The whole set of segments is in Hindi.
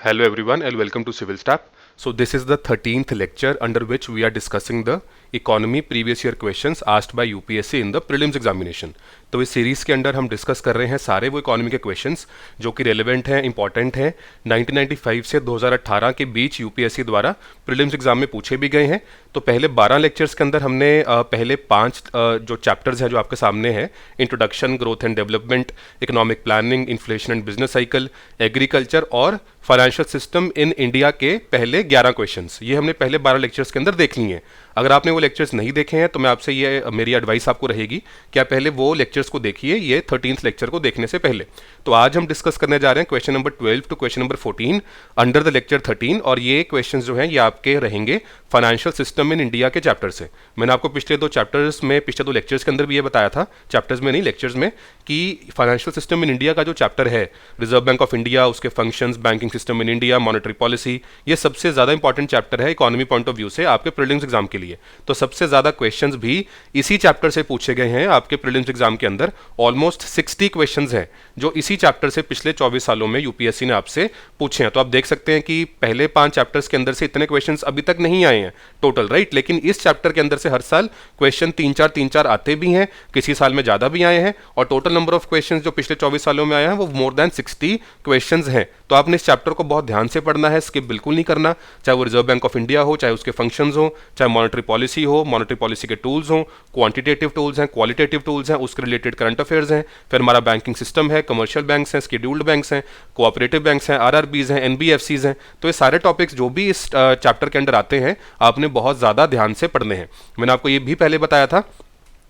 Hello everyone and welcome to Civil Staff. So this is the 13th lecture under which we are discussing the economy previous year questions asked by UPSC in the prelims examination. तो इस सीरीज के अंदर हम डिस्कस कर रहे हैं सारे वो इकोनॉमी के क्वेश्चंस जो कि रेलेवेंट हैं, इंपॉर्टेंट हैं, 1995 से 2018 के बीच यूपीएससी द्वारा प्रीलिम्स एग्जाम में पूछे भी गए हैं। तो पहले 12 लेक्चर्स के अंदर हमने पहले 5 जो चैप्टर्स हैं जो आपके सामने हैं, introduction, growth and development, economic planning, inflation and business cycle, agriculture और फाइनेंशियल सिस्टम इन इंडिया के पहले 11 क्वेश्चंस, ये हमने पहले 12 लेक्चर्स के अंदर देख लिए हैं। अगर आपने वो लेक्चर्स नहीं देखे हैं तो मैं आपसे ये मेरी एडवाइस आपको रहेगी कि आप पहले वो लेक्चर्स को देखिए, ये 13th लेक्चर को देखने से पहले। तो आज हम डिस्कस करने जा रहे हैं question number 12 to question number 14 under the lecture 13, और ये क्वेश्चंस जो हैं ये आपके रहेंगे फाइनेंशियल सिस्टम इन इंडिया के चैप्टर से। मैंने आपको पिछले दो लेक्चर्स के अंदर भी ये बताया था, चैप्टर्स में नहीं लेक्चर्स में, कि फाइनेंशियल सिस्टम इन इंडिया का जो चैप्टर है, रिजर्व बैंक ऑफ इंडिया, उसके functions, banking system in India, monetary policy, ये सबसे ज़्यादा इंपॉर्टेंट चैप्टर है इकोनॉमी पॉइंट ऑफ व्यू से आपके प्रीलिम्स एग्जाम के लिए। तो सबसे ज़्यादा क्वेश्चंस भी इसी चैप्टर से पूछे गए हैं आपके प्रीलिम्स एग्जाम के अंदर। ऑलमोस्ट 60 क्वेश्चंस हैं जो इसी चैप्टर से पिछले 24 सालों में यूपीएससी ने आपसे पूछे हैं। तो आप देख सकते हैं कि पहले 5 चैप्टर्स के अंदर से इतने क्वेश्चंस अभी तक नहीं आए हैं टोटल, राइट। लेकिन इस चैप्टर के अंदर से हर साल क्वेश्चन 3-4 आते भी हैं, किसी साल में ज़्यादा भी आए हैं, और टोटल नंबर ऑफ क्वेश्चंस जो पिछले 24 सालों में आए हैं वो मोर देन 60 क्वेश्चंस हैं। तो आपने इस चैप्टर को बहुत ध्यान से पढ़ना है, स्किप बिल्कुल नहीं करना, चाहे वो रिजर्व बैंक ऑफ इंडिया हो, चाहे उसके फंक्शंस हो, चाहे मॉनेटरी पॉलिसी हो, मॉनेटरी पॉलिसी के टूल्स हों, क्वांटिटेटिव टूल्स हैं, क्वालिटेटिव टूल्स हैं, उसके रिलेटेड करंट अफेयर्स हैं, फिर हमारा बैंकिंग सिस्टम है, कमर्शियल बैंक्स हैं, शेड्यूल्ड बैंक्स हैं, कोऑपरेटिव बैंक्स हैं, आरआरबीज हैं, एनबीएफसीज हैं। तो ये सारे टॉपिक्स जो भी इस चैप्टर के अंदर आते हैं आपने बहुत ज़्यादा ध्यान से पढ़ने हैं। मैंने आपको ये भी पहले बताया था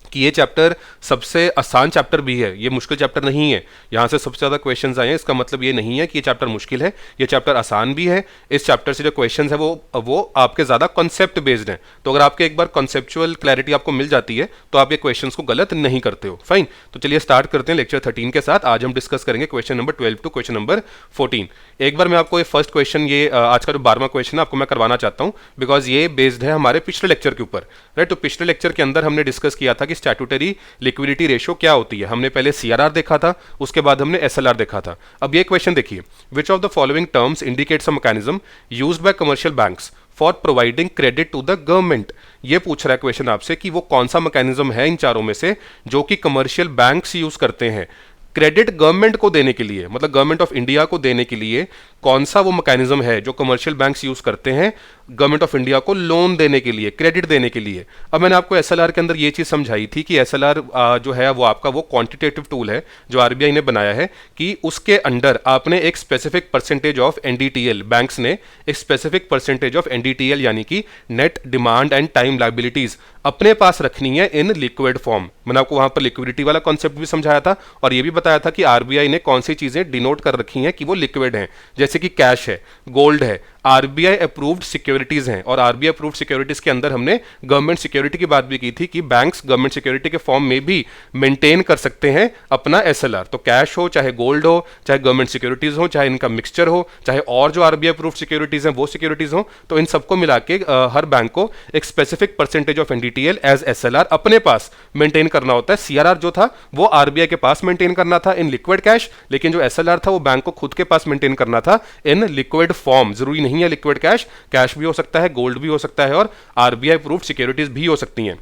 कि ये चैप्टर सबसे आसान चैप्टर भी है, ये मुश्किल चैप्टर नहीं है। यहाँ से सबसे ज़्यादा क्वेश्चंस आए हैं, इसका मतलब ये नहीं है कि ये चैप्टर मुश्किल है, ये चैप्टर आसान भी है। इस चैप्टर से जो क्वेश्चंस है वो आपके ज़्यादा कॉन्सेप्ट बेस्ड हैं। तो अगर आपके एक बार कॉन्सेप्चुअल क्लैरिटी आपको मिल जाती है तो आप ये क्वेश्चंस को गलत नहीं करते हो। फाइन, तो चलिए स्टार्ट करते हैं लेक्चर 13 के साथ। आज हम डिस्कस करेंगे question number 12 to question number 14। एक बार मैं आपको ये फर्स्ट क्वेश्चन, ये आज का जो 12वां क्वेश्चन है, आपको मैं करवाना चाहता हूँ, बिकॉज ये बेस्ड है हमारे पिछले लेक्चर के ऊपर, राइट। तो पिछले लेक्चर के अंदर हमने डिस्कस किया था कि स्टैट्यूटरी लिक्विडिटी रेशियो क्या होती है। हमने पहले सीआरआर देखा था, उसके बाद हमने एसएलआर देखा था। अब ये क्वेश्चन देखिए, which of the following terms indicates a mechanism used by commercial banks for providing credit to the government. ये पूछ रहा है क्वेश्चन आपसे कि वो कौन सा मैकेनिज्म है इन चारों में से जो कि कमर्शियल बैंक्स यूज करते हैं क्रेडिट गवर्नमेंट को देने के लिए, मतलब गवर्नमेंट ऑफ इंडिया को देने के लिए कौन सा वो मैकेनिज्म है जो कमर्शियल बैंक्स यूज करते हैं गवर्नमेंट ऑफ इंडिया को लोन देने के लिए, क्रेडिट देने के लिए। अब मैंने आपको एसएलआर के अंदर ये चीज समझाई थी कि एसएलआर जो है वो आपका वो क्वांटिटेटिव टूल है जो आरबीआई ने बनाया है, कि उसके अंडर आपने एक specific percentage of NDTL, banks ने एक स्पेसिफिक परसेंटेज ऑफ एनडीटीएल यानी कि net demand and time liabilities अपने पास रखनी है इन लिक्विड फॉर्म। मैंने आपको वहां पर लिक्विडिटी वाला कॉन्सेप्ट भी समझाया था, और ये भी बताया था कि आरबीआई ने कौन सी चीजें डिनोट कर रखी हैं कि वो लिक्विड हैं, जैसे कि कैश है, गोल्ड है, आरबीआई अप्रूव्ड सिक्योरिटीज हैं। और आरबीआई अप्रूव्ड सिक्योरिटीज के अंदर हमने गवर्नमेंट सिक्योरिटी की बात भी की थी कि बैंक्स गवर्नमेंट सिक्योरिटी के फॉर्म में भी मेंटेन कर सकते हैं अपना एसएलआर। तो कैश हो, चाहे गोल्ड हो, चाहे गवर्नमेंट सिक्योरिटीज हो, चाहे इनका मिक्सचर हो, चाहे और जो आरबीआई अप्रूव्ड सिक्योरिटीज हैं वो सिक्योरिटीज हो, तो इन सबको मिला के हर बैंक को एक specific percentage of NDTL as SLR अपने पास मेंटेन करना होता है। सीआरआर जो था वो आरबीआई के पास मेंटेन करना था इन लिक्विड कैश, लेकिन जो एसएलआर था वो बैंक को खुद के पास मेंटेन करना था इन लिक्विड फॉर्म। जरूरी नहीं है लिक्विड कैश, कैश भी हो सकता है, गोल्ड भी हो सकता है, और आरबीआई अप्रूव्ड सिक्योरिटीज भी हो सकती हैं।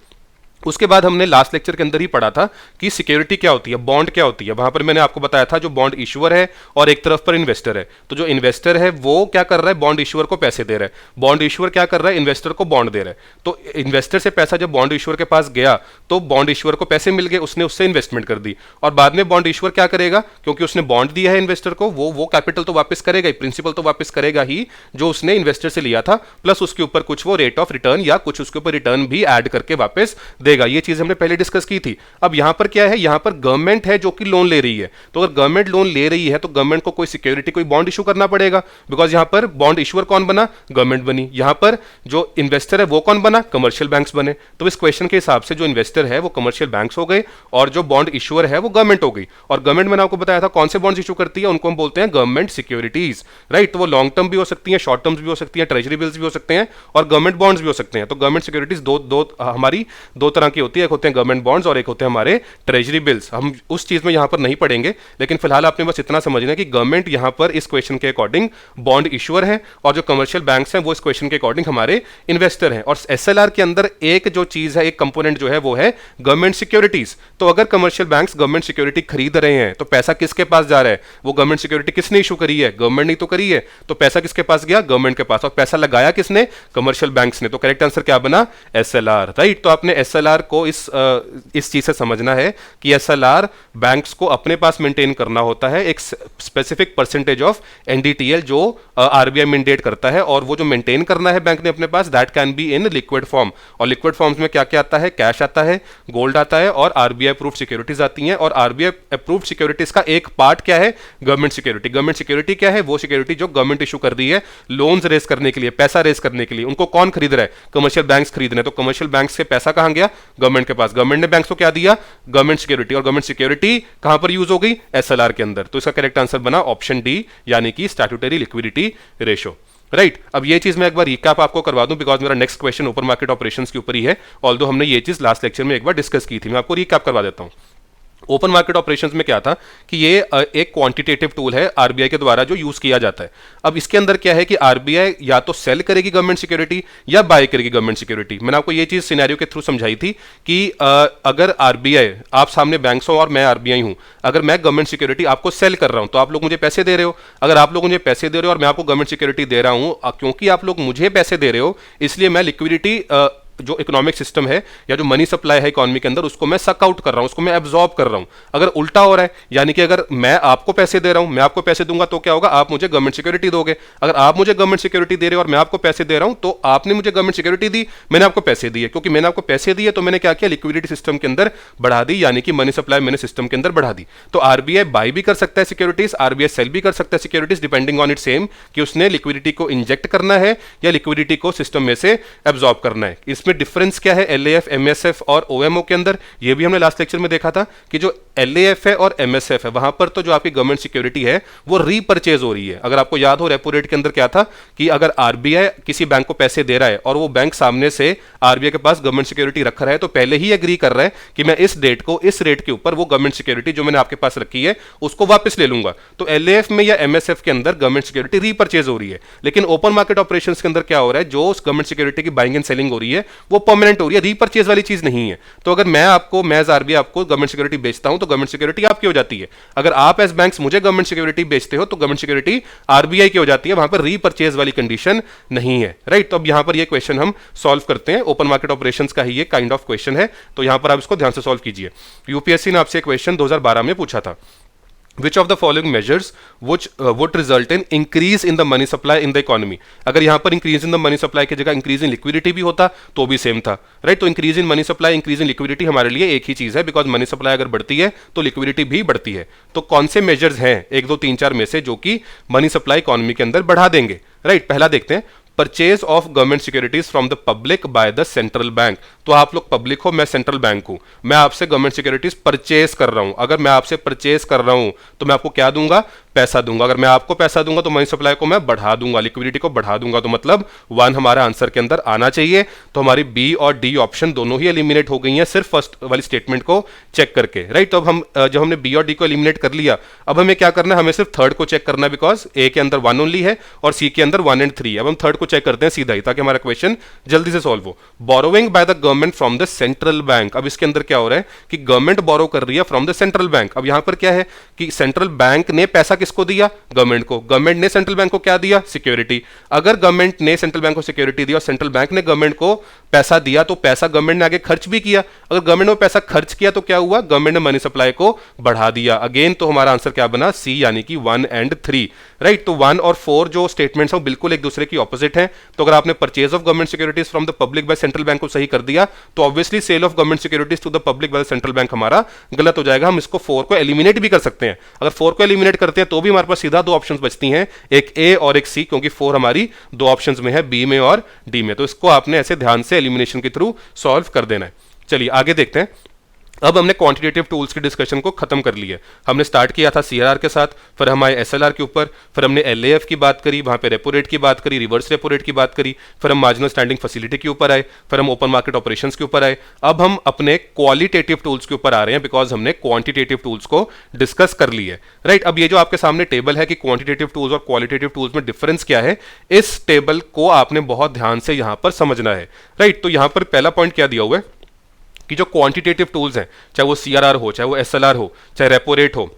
उसके बाद हमने लास्ट लेक्चर के अंदर ही पढ़ा था कि सिक्योरिटी क्या होती है, बॉन्ड क्या होती है। वहां पर मैंने आपको बताया था जो बॉन्ड इशुअर है और एक तरफ पर इन्वेस्टर है, तो जो इन्वेस्टर है वो क्या कर रहा है, बॉन्ड इशुअर को पैसे दे रहा है, बॉन्ड इशुअर क्या कर रहा है, इन्वेस्टर को बॉन्ड दे रहा है। तो इन्वेस्टर से पैसा जब बॉन्ड इशुअर के पास गया तो बॉन्ड इशुअर को पैसे मिल गए, उसने उससे इन्वेस्टमेंट कर दी, और बाद में बॉन्ड इशुअर क्या करेगा, क्योंकि उसने बॉन्ड दिया है इन्वेस्टर को, वो कैपिटल तो वापस करेगा ही, प्रिंसिपल तो वापस करेगा ही जो उसने इन्वेस्टर से लिया था, प्लस उसके ऊपर कुछ वो रेट ऑफ रिटर्न या कुछ उसके ऊपर रिटर्न भी ऐड करके वापस देगा। ये चीज हमने पहले डिस्कस की थी। अब यहां पर क्या है, यहां पर गवर्नमेंट है जो कि लोन ले रही है। तो अगर गवर्नमेंट लोन ले रही है तो गवर्नमेंट को कोई सिक्योरिटी, कोई बॉन्ड इशू करना पड़ेगा, बिकॉज यहां पर बॉन्ड इशुअर कौन बना, गवर्नमेंट बनी। यहां पर जो इन्वेस्टर है वो कौन बना, कमर्शियल बैंक्स बने। तो इस क्वेश्चन के हिसाब से जो इन्वेस्टर है वो कमर्शियल बैंक्स हो गए, और जो बॉन्ड इशुअर है वो गवर्नमेंट हो गई। और गवर्नमेंट मैंने आपको बताया था कौन से बॉन्ड्स इशू करती है, उनको हम बोलते हैं गवर्नमेंट सिक्योरिटीज, राइट। तो वो लॉन्ग टर्म भी हो सकती है, शॉर्ट टर्म्स भी हो सकती है, ट्रेजरी बिल्स भी हो सकते हैं, और गवर्नमेंट बॉन्ड्स भी हो सकते हैं। तो गवर्नमेंट सिक्योरिटीज हमारी दो तरह तरह की होती है, एक होते हैं गवर्नमेंट बॉन्ड्स और एक होते हैं हमारे ट्रेजरी बिल्स। हम उस चीज में यहाँ पर नहीं पढ़ेंगे, लेकिन फिलहाल आपने बस इतना समझना है कि गवर्नमेंट यहाँ पर इस क्वेश्चन के अकॉर्डिंग बॉन्ड इशूअर है और जो कमर्शियल बैंक्स हैं वो इस क्वेश्चन के अकॉर्डिंग हमारे इन्वेस्टर हैं। और एसएलआर के अंदर एक जो चीज है, एक कंपोनेंट जो है वो है गवर्नमेंट सिक्योरिटीज। तो अगर कमर्शियल बैंक्स गवर्नमेंट सिक्योरिटी खरीद रहे हैं तो पैसा किसके पास जा रहा है? वो गवर्नमेंट सिक्योरिटी किसने इशू करी है? गवर्नमेंट ने तो करी है, तो पैसा किसके पास गया? गवर्नमेंट के पास। और पैसा लगाया किसने? कमर्शियल बैंक्स ने। तो करेक्ट आंसर क्या बना? SLR, right. तो आपने एसएलआर को इस चीज से समझना है कि एसएलआर बैंक्स को अपने पास मेंटेन करना होता है एक स्पेसिफिक परसेंटेज ऑफ एनडीटीएल जो आरबीआई मैंडेट करता है, और वो जो मेंटेन करना है बैंक ने अपने पास, that can be in liquid form. और लिक्विड फॉर्म्स में क्या क्या आता है? कैश आता है, गोल्ड आता है और आरबीआई अप्रूव्ड सिक्योरिटीज आती हैं। और आरबीआई अप्रूव्ड सिक्योरिटीज का एक पार्ट क्या है? Government security. गवर्नमेंट सिक्योरिटी क्या है? वो सिक्योरिटी जो गवर्नमेंट इशू कर रही है लोन्स रेज करने के लिए, पैसा रेज करने के लिए। उनको कौन खरीद रहा है? कमर्शियल बैंक्स खरीद रहे हैं। तो कमर्शियल बैंक्स से पैसा कहां गया? गवर्नमेंट के पास। गवर्नमेंट ने बैंक्स को क्या दिया? Government security. और गवर्नमेंट सिक्योरिटी कहां पर यूज हो गई? एसएलआर के अंदर। तो इसका करेक्ट आंसर बना ऑप्शन डी, यानी कि स्टैट्यूटरी लिक्विडिटी रेशो, राइट। अब ये चीज मैं एक बार रिकैप आपको करवा दूं, बिकॉज मेरा next question open market operations के ऊपर ही है, ऑल्दो हमने ये चीज लास्ट लेक्चर में एक बार डिस्कस की थी। मैं आपको रिकैप करवा देता हूं। ओपन मार्केट ऑपरेशंस में क्या था कि ये एक क्वांटिटेटिव टूल है आरबीआई के द्वारा जो यूज किया जाता है। अब इसके अंदर क्या है कि आरबीआई या तो सेल करेगी गवर्नमेंट सिक्योरिटी या बाय करेगी गवर्नमेंट सिक्योरिटी। मैंने आपको ये चीज सिनेरियो के थ्रू समझाई थी कि अगर आरबीआई, आप सामने बैंक्स हो और मैं आरबीआई हूं, अगर मैं गवर्नमेंट सिक्योरिटी आपको सेल कर रहा हूं तो आप लोग मुझे पैसे दे रहे हो। अगर आप लोग मुझे पैसे दे रहे हो और मैं आपको गवर्नमेंट सिक्योरिटी दे रहा हूं, क्योंकि आप लोग मुझे पैसे दे रहे हो इसलिए मैं लिक्विडिटी जो इकोनॉमिक सिस्टम है या जो मनी सप्लाई है इकोनॉमी के अंदर, उसको मैं सक आउट कर रहा हूं, उसको मैं एब्जॉर्ब कर रहा हूं। अगर उल्टा हो रहा है, यानी कि अगर मैं आपको पैसे दे रहा हूं, मैं आपको पैसे दूंगा तो क्या होगा? आप मुझे गवर्नमेंट सिक्योरिटी दोगे। अगर आप मुझे गवर्नमेंट सिक्योरिटी दे रहे हो और मैं आपको पैसे दे रहा हूं, तो आपने मुझे गवर्नमेंट सिक्योरिटी दी, मैंने आपको पैसे दिए। क्योंकि मैंने आपको पैसे दिए तो मैंने क्या किया? लिक्विडिटी सिस्टम के अंदर बढ़ा दी, यानी कि मनी सप्लाई मैंने सिस्टम के अंदर बढ़ा दी। तो आरबीआई बाय भी कर सकता है सिक्योरिटीज, आरबीआई सेल भी कर सकता है securities, depending on its um कि उसने लिक्विडिटी को इंजेक्ट करना है या लिक्विडिटी को सिस्टम में से एब्जॉर्ब करना है। इसमें डिफरेंस क्या है एलएएफ, एमएसएफ और ओएमओ के अंदर? ये भी हमने लास्ट लेक्चर में देखा था कि जो एलएएफ है और एमएसएफ है, वहां पर तो जो आपकी गवर्नमेंट सिक्योरिटी है वो रीपर्चेज हो रही है। अगर आपको याद हो, रेपो रेट के अंदर क्या था कि अगर आरबीआई किसी बैंक को पैसे दे रहा है और वो बैंक सामने से आरबीआई के पास गवर्नमेंट सिक्योरिटी रख रहा है, तो पहले ही एग्री कर रहा है कि मैं इस डेट को, इस रेट के ऊपर वो गवर्नमेंट सिक्योरिटी जो मैंने आपके पास रखी है उसको वापस ले लूंगा। तो एलएएफ में या एमएसएफ के अंदर गवर्नमेंट सिक्योरिटी रीपर्चेज हो रही है। लेकिन ओपन मार्केट ऑपरेशंस के अंदर क्या हो रहा है? जो गवर्नमेंट सिक्योरिटी की बाइंग एंड सेलिंग हो रही है वो परमानेंट हो रही है, रीपर्चेज वाली चीज नहीं है। तो अगर मैं आपको, मैं एज आरबीआई आपको गवर्नमेंट सिक्योरिटी बेचता हूं तो गवर्नमेंट सिक्योरिटी आपकी हो जाती है। अगर आप एज बैंक्स मुझे गवर्नमेंट सिक्योरिटी बेचते हो तो गवर्नमेंट सिक्योरिटी आरबीआई की हो जाती है, वहां पर रीपर्चेज वाली कंडीशन नहीं है, राइट। तो अब यहां पर ये क्वेश्चन हम सॉल्व करते हैं, ओपन मार्केट ऑपरेशंस का ही ये काइंड ऑफ क्वेश्चन है, तो यहां पर आप इसको ध्यान से सॉल्व कीजिए। यूपीएससी ने आपसे क्वेश्चन 2012 में पूछा था, Which of the following measures which would result in increase in the money supply in the economy? अगर यहाँ पर increase in the money supply की जगह increase in liquidity भी होता तो भी सेम था, राइट। तो increase in money supply, increase in liquidity हमारे लिए एक ही चीज है, बिकॉज मनी सप्लाई अगर बढ़ती है तो लिक्विडिटी भी बढ़ती है। तो कौन से मेजर्स हैं 1 2 3 4 में से जो कि मनी सप्लाई इकोनॉमी के अंदर बढ़ा देंगे, राइट। पहला देखते हैं, purchase of government securities from the public by the central bank. तो आप लोग पब्लिक हो, मैं सेंट्रल बैंक हूं, मैं आपसे गवर्नमेंट सिक्योरिटीज परचेज कर रहा हूं। अगर मैं आपसे परचेज कर रहा हूं तो मैं आपको क्या दूंगा? पैसा दूंगा। अगर मैं आपको पैसा दूंगा तो मनी सप्लाई को मैं बढ़ा दूंगा, लिक्विडिटी को बढ़ा दूंगा। तो मतलब 1 हमारा आंसर के अंदर आना चाहिए। तो हमारी बी और डी ऑप्शन दोनों ही एलिमिनेट हो गई हैं सिर्फ फर्स्ट वाली स्टेटमेंट को चेक करके, राइट। तो अब हम जब हमने बी और डी को एलिमिनेट कर लिया, अब हमें क्या करना है? हमें सिर्फ थर्ड को चेक करना है, बिकॉज ए के अंदर 1 ओनली है और सी के अंदर 1 and 3। अब हम थर्ड को चेक करते हैं सीधा ही, ताकि हमारा क्वेश्चन जल्दी से सॉल्व हो। Borrowing by the government from the central bank. अब इसके अंदर क्या हो रहा है कि गवर्नमेंट बोरो कर रही है फ्रॉम द सेंट्रल बैंक। अब यहां पर क्या है कि सेंट्रल बैंक ने पैसा किसको दिया? गवर्नमेंट को। गवर्नमेंट ने सेंट्रल बैंक को क्या दिया? सिक्योरिटी। अगर गवर्नमेंट ने सेंट्रल बैंक को सिक्योरिटी दी और सेंट्रल बैंक ने गवर्नमेंट को पैसा दिया, तो पैसा गवर्नमेंट ने आगे खर्च भी किया। अगर गवर्नमेंट ने पैसा खर्च किया तो क्या हुआ? गवर्नमेंट ने मनी सप्लाई को बढ़ा दिया। अगेन तो हमारा आंसर क्या बना? सी, यानी कि 1 and 3, राइट। तो 1 और 4 जो स्टेटमेंट्स हैं बिल्कुल एक दूसरे की ऑपोजिट हैं। तो अगर आपने purchase of government securities from the public by central bank को सही कर दिया, तो obviously sale of government securities to the public by central bank हमारा गलत हो जाएगा। हम इसको 4 को एलिमिनेट भी कर सकते हैं। अगर 4 को एलिमिनेट करते हैं तो भी हमारे पास सीधा 2 ऑप्शंस बचती हैं, एक ए और एक सी, क्योंकि 4 हमारी 2 ऑप्शंस में है, बी में और डी में। तो इसको आपने ऐसे ध्यान से एलिमिनेशन के थ्रू सॉल्व कर देना है। चलिए आगे देखते हैं। अब हमने क्वांटिटेटिव टूल्स की डिस्कशन को खत्म कर लिया। हमने स्टार्ट किया था सीआरआर के साथ, फिर हम आए एसएलआर के ऊपर, फिर हमने एलएएफ की बात करी, वहां पे रेपो रेट की बात करी, रिवर्स रेपो रेट की बात करी, फिर हम मार्जिनल स्टैंडिंग फैसिलिटी के ऊपर आए, फिर हम ओपन मार्केट ऑपरेशंस के ऊपर आए। अब हम अपने क्वालिटेटिव टूल्स के ऊपर आ रहे हैं बिकॉज हमने क्वांटिटेटिव टूल्स को डिस्कस कर ली है, राइट। अब ये जो आपके सामने टेबल है कि क्वांटिटेटिव टूल्स और क्वालिटेटिव टूल्स में डिफरेंस क्या है, इस टेबल को आपने बहुत ध्यान से यहां पर समझना है, राइट। तो यहां पर पहला पॉइंट क्या दिया हुआ है कि जो क्वांटिटेटिव टूल्स हैं, चाहे वो सीआरआर हो, चाहे वो एसएलआर हो, चाहे रेपो रेट हो,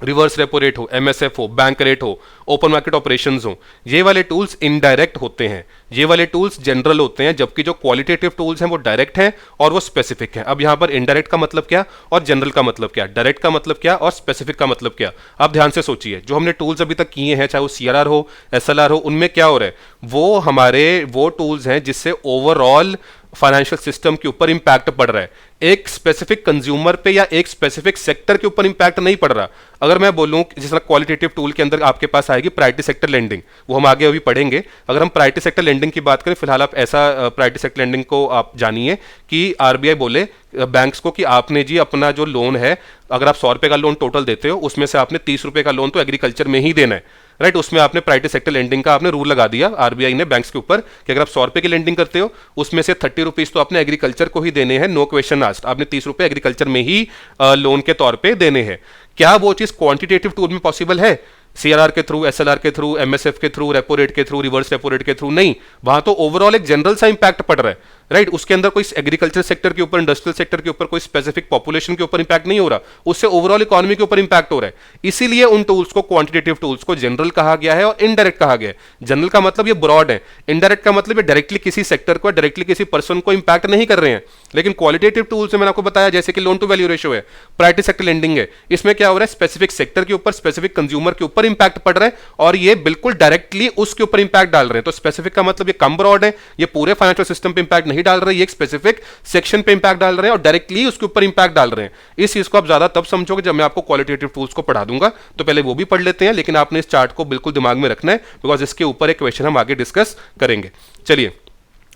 रिवर्स रेपो रेट हो, एमएसएफ हो, बैंक रेट हो, ओपन मार्केट ऑपरेशंस हो, ये वाले टूल्स इनडायरेक्ट होते हैं, ये वाले टूल्स जनरल होते हैं, जबकि जो क्वालिटेटिव टूल्स हैं वो डायरेक्ट हैं और वो स्पेसिफिक हैं। अब यहां पर इनडायरेक्ट का मतलब क्या और जनरल का मतलब क्या, डायरेक्ट का मतलब क्या और स्पेसिफिक का मतलब क्या, आप ध्यान से सोचिए। जो हमने टूल्स अभी तक किए हैं, चाहे वो सीआरआर हो, एसएलआर हो, उनमें क्या हो रहा है, वो हमारे वो टूल्स हैं जिससे ओवरऑल फाइनेंशियल सिस्टम के ऊपर इंपैक्ट पड़ रहा है, एक स्पेसिफिक कंज्यूमर पे या एक स्पेसिफिक सेक्टर के ऊपर इंपैक्ट नहीं पड़ रहा। अगर मैं बोलूं जिस तरह क्वालिटेटिव टूल के अंदर आपके पास आएगी प्रायोरिटी सेक्टर लेंडिंग, वो हम आगे अभी पढ़ेंगे। अगर हम प्रायोरिटी सेक्टर लेंडिंग की बात करें, फिलहाल आप ऐसा प्रायोरिटी सेक्टर लेंडिंग को आप जानिए कि आरबीआई बोले बैंक्स को कि आपने जी अपना जो लोन है, अगर आप 100 रुपए का लोन टोटल देते हो, उसमें से आपने 30 रुपए का लोन तो एग्रीकल्चर में ही देना है, राइट। उसमें आपने प्रायोरिटी सेक्टर लेंडिंग का आपने रूल लगा दिया आरबीआई ने बैंक्स के ऊपर कि अगर आप 100 रुपए की लेंडिंग करते हो, उसमें से 30 रुपीज तो आपने एग्रीकल्चर को ही देने हैं, नो क्वेश्चन आस्क्ड, आपने 30 रुपए एग्रीकल्चर में ही लोन के तौर पे देने हैं। क्या वो चीज क्वांटिटेटिव टूल में पॉसिबल है? सीआरआर के थ्रू, एसएलआर के थ्रू, एमएसएफ के थ्रू, रेपो रेट के थ्रू, रिवर्स रेपो रेट के थ्रू नहीं। वहां तो ओवरऑल एक जनरल सा इंपैक्ट पड़ रहा है, राइट। उसके अंदर कोई एग्रीकल्चर सेक्टर के ऊपर, इंडस्ट्रियल सेक्टर के ऊपर, कोई स्पेसिफिक पॉपुलेशन के ऊपर इंपैक्ट नहीं हो रहा, उससे ओवरऑल इकोनॉमी के ऊपर इंपैक्ट हो रहा है। इसीलिए उन टूल्स को, क्वांटिटेटिव टूल्स को जनरल कहा गया है और इनडायरेक्ट कहा गया है। जनरल का मतलब ये ब्रॉड है, इनडायरेक्ट का मतलब ये डायरेक्टली किसी सेक्टर को, डायरेक्टली किसी पर्सन को इंपैक्ट नहीं कर रहे हैं। लेकिन क्वालिटेटिव टूल्स में मैंने आपको बताया, जैसे कि लोन टू वैल्यू रेशियो है, प्रायोरिटी सेक्टर लेंडिंग है, इसमें क्या हो रहा है, स्पेसिफिक सेक्टर के ऊपर, स्पेसिफिक कंज्यूमर के ऊपर इंपैक्ट पड़ रहा है और ये बिल्कुल डायरेक्टली उसके ऊपर इंपैक्ट डाल रहे हैं। तो स्पेसिफिक का मतलब ये कम ब्रॉड है, ये पूरे फाइनेंशियल सिस्टम पे इंपैक्ट नहीं डाल रहे, ये एक स्पेसिफिक सेक्शन पे इंपैक्ट डाल रहे हैं और डायरेक्टली उसके ऊपर इंपैक्ट डाल रहे हैं। इस चीज को आप ज्यादा तब समझोगे जब मैं आपको क्वालिटेटिव टूल्स को पढ़ा दूंगा, तो पहले वो भी पढ़ लेते हैं, लेकिन आपने इस चार्ट को बिल्कुल दिमाग में रखना है बिकॉज इसके ऊपर एक क्वेश्चन हम आगे डिस्कस करेंगे। चलिए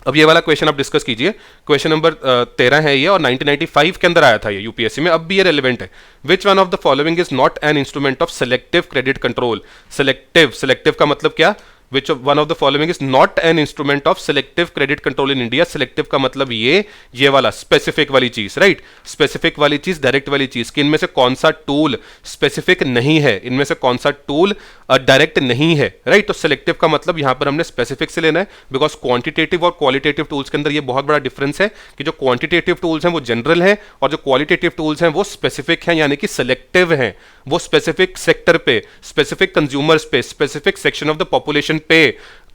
अब ये वाला क्वेश्चन आप डिस्कस कीजिए। क्वेश्चन नंबर 13 है ये और 1995 के अंदर आया था ये यूपीएससी में, अब भी ये रेलेवेंट है। Which one of the following is not an instrument of selective credit control? Selective का मतलब क्या? Which of one of the following is not an instrument of selective credit control in India? Selective का मतलब ये वाला स्पेसिफिक वाली चीज, राइट। स्पेसिफिक वाली चीज, डायरेक्ट वाली चीज कि इनमें से कौन सा टूल स्पेसिफिक नहीं है, इनमें से कौन सा टूल डायरेक्ट नहीं है, राइट। तो सेलेक्टिव का मतलब यहां पर हमने स्पेसिफिक से लेना है बिकॉज क्वांटिटेटिव और क्वालिटेटिव टूल्स के अंदर ये बहुत बड़ा डिफरेंस है कि जो क्वांटिटेटिव टूल्स हैं वो जनरल हैं और जो क्वालिटेटिव टूल्स हैं वो स्पेसिफिक हैं, यानी कि सेलेक्टिव हैं। वो स्पेसिफिक सेक्टर पे, स्पेसिफिक कंज्यूमर्स पे, specific section of the population पे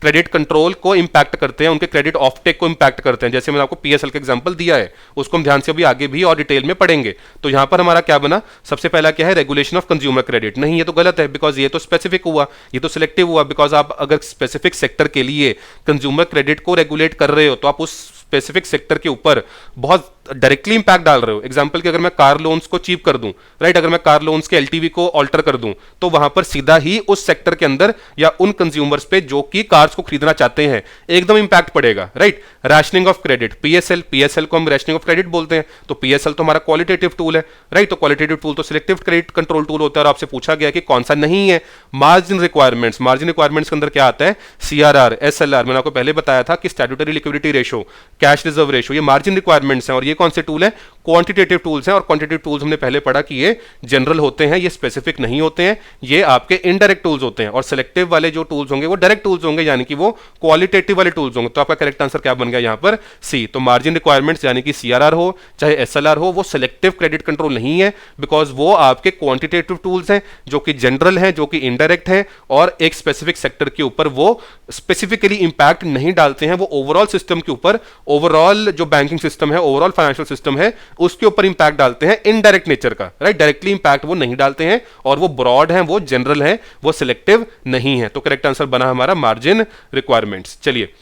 क्रेडिट कंट्रोल को इंपैक्ट करते हैं, उनके क्रेडिट ऑफटेक को इंपैक्ट करते हैं। जैसे मैंने आपको पीएसएल का एग्जांपल दिया है, उसको हम ध्यान से अभी आगे भी और डिटेल में पढ़ेंगे। तो यहां पर हमारा क्या बना, सबसे पहला क्या है, रेगुलेशन ऑफ कंज्यूमर क्रेडिट। नहीं, ये तो गलत है बिकॉज ये तो स्पेसिफिक हुआ, ये तो सिलेक्टिव हुआ। बिकॉज आप अगर स्पेसिफिक सेक्टर के लिए कंज्यूमर क्रेडिट को रेगुलेट कर रहे हो तो आप उस स्पेसिफिक सेक्टर के ऊपर बहुत डायरेक्टली इंपैक्ट डाल रहे हो। एग्जांपल कि अगर मैं कार लोन्स को चीप कर दूं, राइट, अगर मैं कार लोन्स के एलटीवी को ऑल्टर कर दूं, तो वहां पर सीधा ही उस सेक्टर के अंदर या उन कंज्यूमर्स पे जो कि कार्स को खरीदना चाहते हैं एकदम इंपैक्ट पड़ेगा, right. Rationing of credit, PSL को हम रैशनिंग ऑफ क्रेडिट बोलते हैं। तो पीएसएल तो हमारा क्वालिटेटिव टूल है, राइट। तो क्वालिटेटिव टूल तो सिलेक्टिव क्रेडिट कंट्रोल टूल होता है और आपसे पूछा गया कि कौन सा नहीं है। मार्जिन रिक्वायरमेंट्स के अंदर क्या आता है, सीआरआर, एसएलआर। मैंने आपको पहले बताया था कि statutory liquidity ratio, cash reserve ratio, ये मार्जिन रिक्वायरमेंट्स हैं और ये कौन से टूल है, क्वांटिटेटिव टूल्स हैं। और क्वांटिटेटिव टूल्स हमने पहले पढ़ा कि ये जनरल होते हैं, ये स्पेसिफिक नहीं होते हैं, ये आपके इनडायरेक्ट टूल्स होते हैं। और सिलेक्टिव वाले जो टूल्स होंगे वो डायरेक्ट टूल्स होंगे, यानी कि वो क्वालिटेटिव वाले टूल्स होंगे। तो आपका करेक्ट आंसर क्या बन गया यहां पर, सी। तो मार्जिन रिक्वायरमेंट्स यानी कि सीआरआर हो चाहे एसएलआर हो, वो सिलेक्टिव क्रेडिट कंट्रोल नहीं है बिकॉज वो आपके क्वांटिटेटिव टूल्स हैं जो कि जनरल हैं, जो कि इनडायरेक्ट हैं और एक स्पेसिफिक सेक्टर के ऊपर वो स्पेसिफिकली इंपैक्ट नहीं डालते हैं। वो ओवरऑल सिस्टम के ऊपर, ओवरऑल जो बैंकिंग सिस्टम है, ओवरऑल फाइनेंशियल सिस्टम है, उसके ऊपर इंपैक्ट डालते हैं इनडायरेक्ट नेचर का, राइट। डायरेक्टली इंपैक्ट वो नहीं डालते हैं और वो ब्रॉड हैं, वो जनरल हैं, वो सिलेक्टिव नहीं है। तो करेक्ट आंसर बना हमारा मार्जिन रिक्वायरमेंट्स। चलिए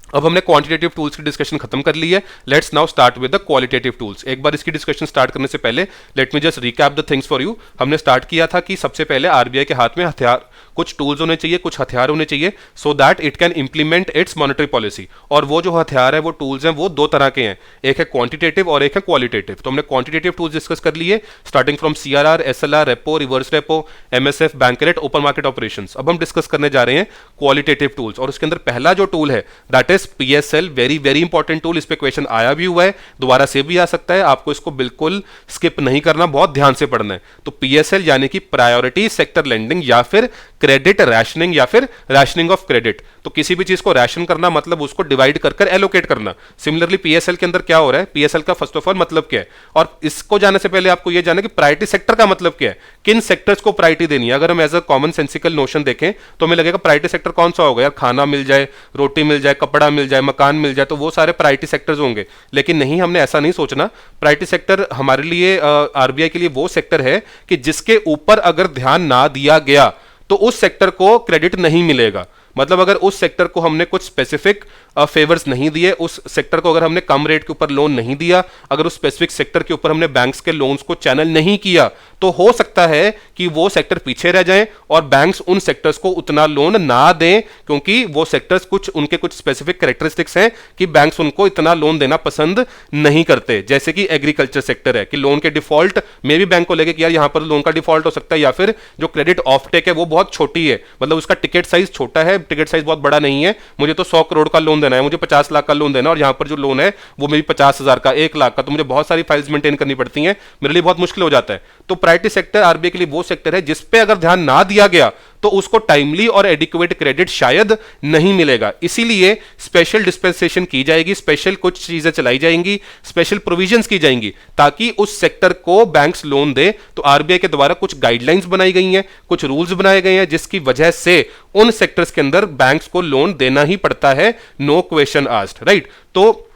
अब हमने क्वांटिटेटिव टूल्स की डिस्कशन खत्म कर ली है। Let's now start with the qualitative tools. एक बार इसकी डिस्कशन स्टार्ट करने से पहले let me just recap the things for you. हमने स्टार्ट किया था कि सबसे पहले आरबीआई के हाथ में हथियार कुछ टूल्स होने चाहिए, कुछ हथियार होने चाहिए, so that it can implement it's monetary policy. और वो जो हथियार है, वो टूल्स हैं, वो दो तरह के हैं, एक है क्वांटिटेटिव और एक है क्वालिटेटिव। तो हमने क्वांटिटेटिव टूल्स डिस्कस कर लिए, starting from CRR, SLR, repo, reverse repo, MSF, bank rate, open market operations. अब हम डिस्कस करने जा रहे हैं क्वालिटेटिव टूल्स, और उसके अंदर पहला जो टूल है that is PSL. Very very important tool, इस पे क्वेश्चन आया भी हुआ है, दोबारा से भी आ सकता है, आपको इसको बिल्कुल स्किप नहीं करना, बहुत ध्यान से पढ़ना है। तो पीएसएल यानी कि प्रायोरिटी सेक्टर लेंडिंग या फिर क्रेडिट रैशनिंग या फिर रैशनिंग ऑफ क्रेडिट। तो किसी भी चीज को रैशन करना मतलब उसको डिवाइड कर कर एलोकेट करना। सिमिलरली पीएसएल के अंदर क्या हो रहा है, पीएसएल का फर्स्ट ऑफ ऑल मतलब क्या है, और इसको जानने से पहले आपको यह जानना कि प्रायोरिटी सेक्टर का मतलब क्या है, किन सेक्टर्स को प्रायोरिटी देनी है। अगर हम as a common sensical notion देखें तो हमें लगेगा प्रायोरिटी सेक्टर कौन सा होगा, यार खाना मिल जाए, रोटी मिल जाए, कपड़ा मिल जाए, मकान मिल जाए, तो वो सारे प्रायोरिटी सेक्टर्स होंगे। लेकिन नहीं, हमने ऐसा नहीं सोचना। प्रायोरिटी सेक्टर हमारे लिए, आरबीआई के लिए वो सेक्टर है कि जिसके ऊपर अगर ध्यान ना दिया गया तो उस सेक्टर को क्रेडिट नहीं मिलेगा। मतलब अगर उस सेक्टर को हमने कुछ स्पेसिफिक फेवर्स नहीं दिए, उस सेक्टर को अगर हमने कम रेट के ऊपर लोन नहीं दिया, अगर उस स्पेसिफिक सेक्टर के ऊपर हमने बैंक्स के लोन्स को चैनल नहीं किया, तो हो सकता है कि वो सेक्टर पीछे रह जाएं और बैंक्स उन सेक्टर्स को उतना लोन ना दें, क्योंकि वो सेक्टर्स उनके कुछ स्पेसिफिक कैरेक्टरिस्टिक्स हैं कि बैंक्स उनको इतना लोन देना पसंद नहीं करते। जैसे कि एग्रीकल्चर सेक्टर है कि लोन के डिफॉल्ट में भी बैंक को लगे कि यार यहां पर लोन का डिफॉल्ट हो सकता है, या फिर जो क्रेडिट ऑफ टेक है वो बहुत छोटी है, मतलब उसका टिकट साइज छोटा है, टिकट साइज बहुत बड़ा नहीं है, मुझे तो 100 करोड़ का लोन देना है, मुझे 50 लाख का लोन देना, और यहां पर जो लोन है वो मेरी 50,000 का, 1 लाख का, तो मुझे बहुत सारी फाइल्स मेंटेन करनी पड़ती हैं, मेरे लिए बहुत मुश्किल हो जाता है। तो प्रायोरिटी सेक्टर आरबीआई के लिए वो सेक्टर है जिस पे अगर ध्यान ना दिया गया तो उसको टाइमली और एडिक्वेट क्रेडिट शायद नहीं मिलेगा। इसीलिए स्पेशल डिस्पेंसेशन की जाएगी, स्पेशल कुछ चीजें चलाई जाएंगी, स्पेशल प्रोविजंस की जाएंगी ताकि उस सेक्टर को बैंक्स लोन दे। तो आरबीआई के द्वारा कुछ गाइडलाइंस बनाई गई हैं, कुछ रूल्स बनाए गए हैं, जिसकी वजह से उन सेक्टर्स के अंदर बैंक्स को लोन देना ही पड़ता है, नो क्वेश्चन आस्क्ड, राइट। तो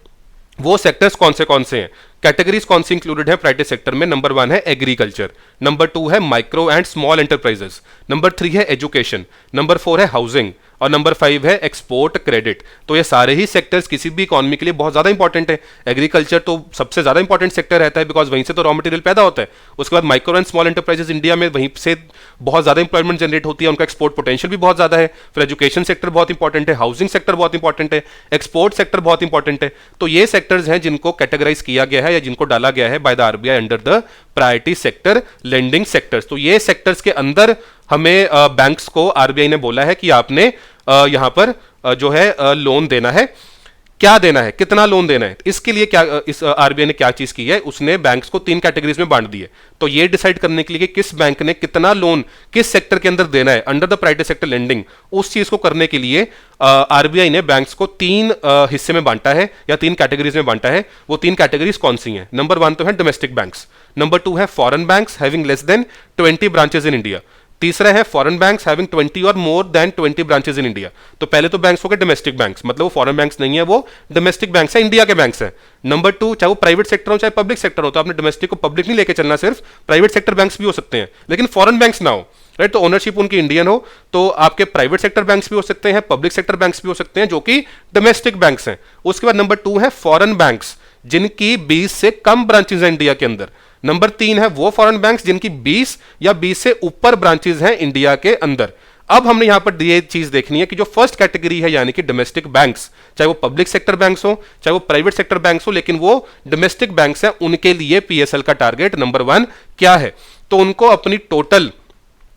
वो सेक्टर्स कौन से हैं, कैटेगरीज कौन सी इंक्लूडेड है प्राइवेट सेक्टर में? नंबर 1 है एग्रीकल्चर, नंबर 2 है micro and small enterprises, number 3 है एजुकेशन, नंबर 4 है हाउसिंग, और नंबर 5 है एक्सपोर्ट क्रेडिट। तो ये सारे ही सेक्टर्स किसी भी इकोनॉमी के लिए बहुत ज्यादा इंपॉर्टेंट है। एग्रीकल्चर तो सबसे ज्यादा इंपॉर्टेंट सेक्टर रहता है, बिकॉज वहीं से तो रॉ मटेरियल पैदा होता है। उसके बाद micro and small enterprises India में वहीं से बहुत ज्यादा इंप्लॉयमेंट जनरेट होती है, उनका एक्सपोर्ट पोटेंशियल भी बहुत ज्यादा है। फिर एजुकेशन सेक्टर बहुत इंपॉर्टेंट है, हाउसिंग सेक्टर बहुत इंपॉर्टेंट है, एक्सपोर्ट सेक्टर बहुत इंपॉर्टेंट है। तो ये सेक्टर्स हैं जिनको कैटेगराइज किया गया है या जिनको डाला गया है by the RBI under the priority sector lending sectors. तो ये सेक्टर्स के अंदर हमें बैंक्स को आरबीआई ने बोला है कि आपने यहां पर जो है लोन देना है। क्या देना है, कितना लोन देना है, इसके लिए क्या इस आरबीआई ने क्या चीज की है, उसने बैंक्स को 3 कैटेगरीज में बांट दिए। तो ये डिसाइड करने के लिए कि किस बैंक ने कितना लोन किस सेक्टर के अंदर देना है under the private sector lending, उस चीज को करने के लिए आरबीआई ने बैंक्स को 3 हिस्से में बांटा है या 3 कैटेगरीज में बांटा है। वो 3 कैटेगरीज कौन सी हैं? नंबर 1 तो है डोमेस्टिक बैंक्स, नंबर 2 है foreign banks having less than 20 branches in India, तीसरा है फॉरेन बैंक्स हैविंग 20 और more than 20 branches in India. तो पहले तो बैंक्स हो गए डोमेस्टिक बैंक्स, मतलब वो फॉरेन बैंक्स नहीं है, वो डोमेस्टिक बैंक्स है, इंडिया के बैंक्स हैं। नंबर 2, चाहे वो प्राइवेट सेक्टर हो चाहे पब्लिक सेक्टर हो, तो आपने डोमेस्टिक को पब्लिक नहीं लेके चलना, सिर्फ प्राइवेट सेक्टर बैंक्स भी हो सकते हैं, लेकिन फॉरेन बैंक्स ना हो, राइट। तो ओनरशिप उनकी इंडियन हो, तो आपके प्राइवेट सेक्टर बैंक्स भी हो सकते हैं, पब्लिक सेक्टर बैंक्स भी हो सकते हैं, जो कि डोमेस्टिक बैंक्स हैं। उसके बाद नंबर 2 है फॉरेन बैंक्स जिनकी 20 से कम ब्रांचेस हैं इंडिया के अंदर। नंबर 3 है वो फॉरेन बैंक्स जिनकी 20 या 20 से ऊपर ब्रांचेस हैं इंडिया के अंदर। अब हमने यहां पर ये चीज देखनी है कि जो फर्स्ट कैटेगरी है यानी कि डोमेस्टिक बैंक्स, चाहे वो पब्लिक सेक्टर बैंक्स हो चाहे वो प्राइवेट सेक्टर बैंक्स हो, लेकिन वो डोमेस्टिक बैंक्स हैं, उनके लिए पीएसएल का टारगेट नंबर 1 क्या है? तो उनको अपनी टोटल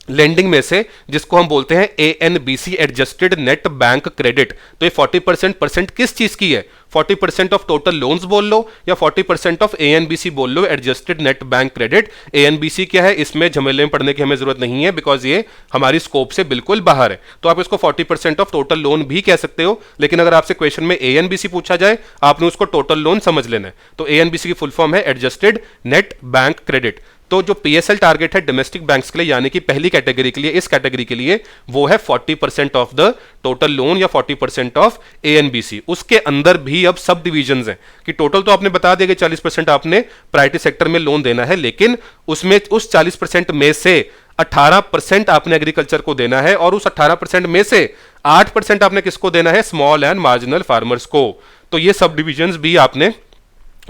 लेंडिंग में से, जिसको हम बोलते हैं एएनबीसी एडजस्टेड नेट बैंक क्रेडिट, तो ये 40% किस चीज की है? 40% ऑफ टोटल लोन्स बोल लो या 40% ऑफ एएनबीसी बोल लो, एडजस्टेड नेट बैंक क्रेडिट। एएनबीसी क्या है, इसमें झमेले में पड़ने की हमें जरूरत नहीं है, बिकॉज ये हमारी स्कोप से बिल्कुल बाहर है। तो आप इसको 40% ऑफ टोटल लोन भी कह सकते हो, लेकिन अगर आपसे क्वेश्चन में एएनबीसी पूछा जाए, आपने उसको टोटल लोन समझ लेना है। तो एएनबीसी की फुल फॉर्म है एडजस्टेड नेट बैंक क्रेडिट। तो जो पीएसएल टारगेट है डोमेस्टिक बैंक्स के लिए यानी कि पहली कैटेगरी के लिए, इस कैटेगरी के लिए वो है 40% ऑफ द टोटल लोन या 40% ऑफ एएनबीसी। उसके अंदर भी अब सब डिविजन्स हैं कि टोटल तो आपने बता दिया कि 40% आपने प्राइवेट सेक्टर में लोन देना है, लेकिन उसमें उस 40% में से 18% आपने एग्रीकल्चर को देना है, और उस 18% में से 8% आपने किसको देना है? स्मॉल एंड मार्जिनल फार्मर्स को। तो ये सब डिविजन्स भी आपने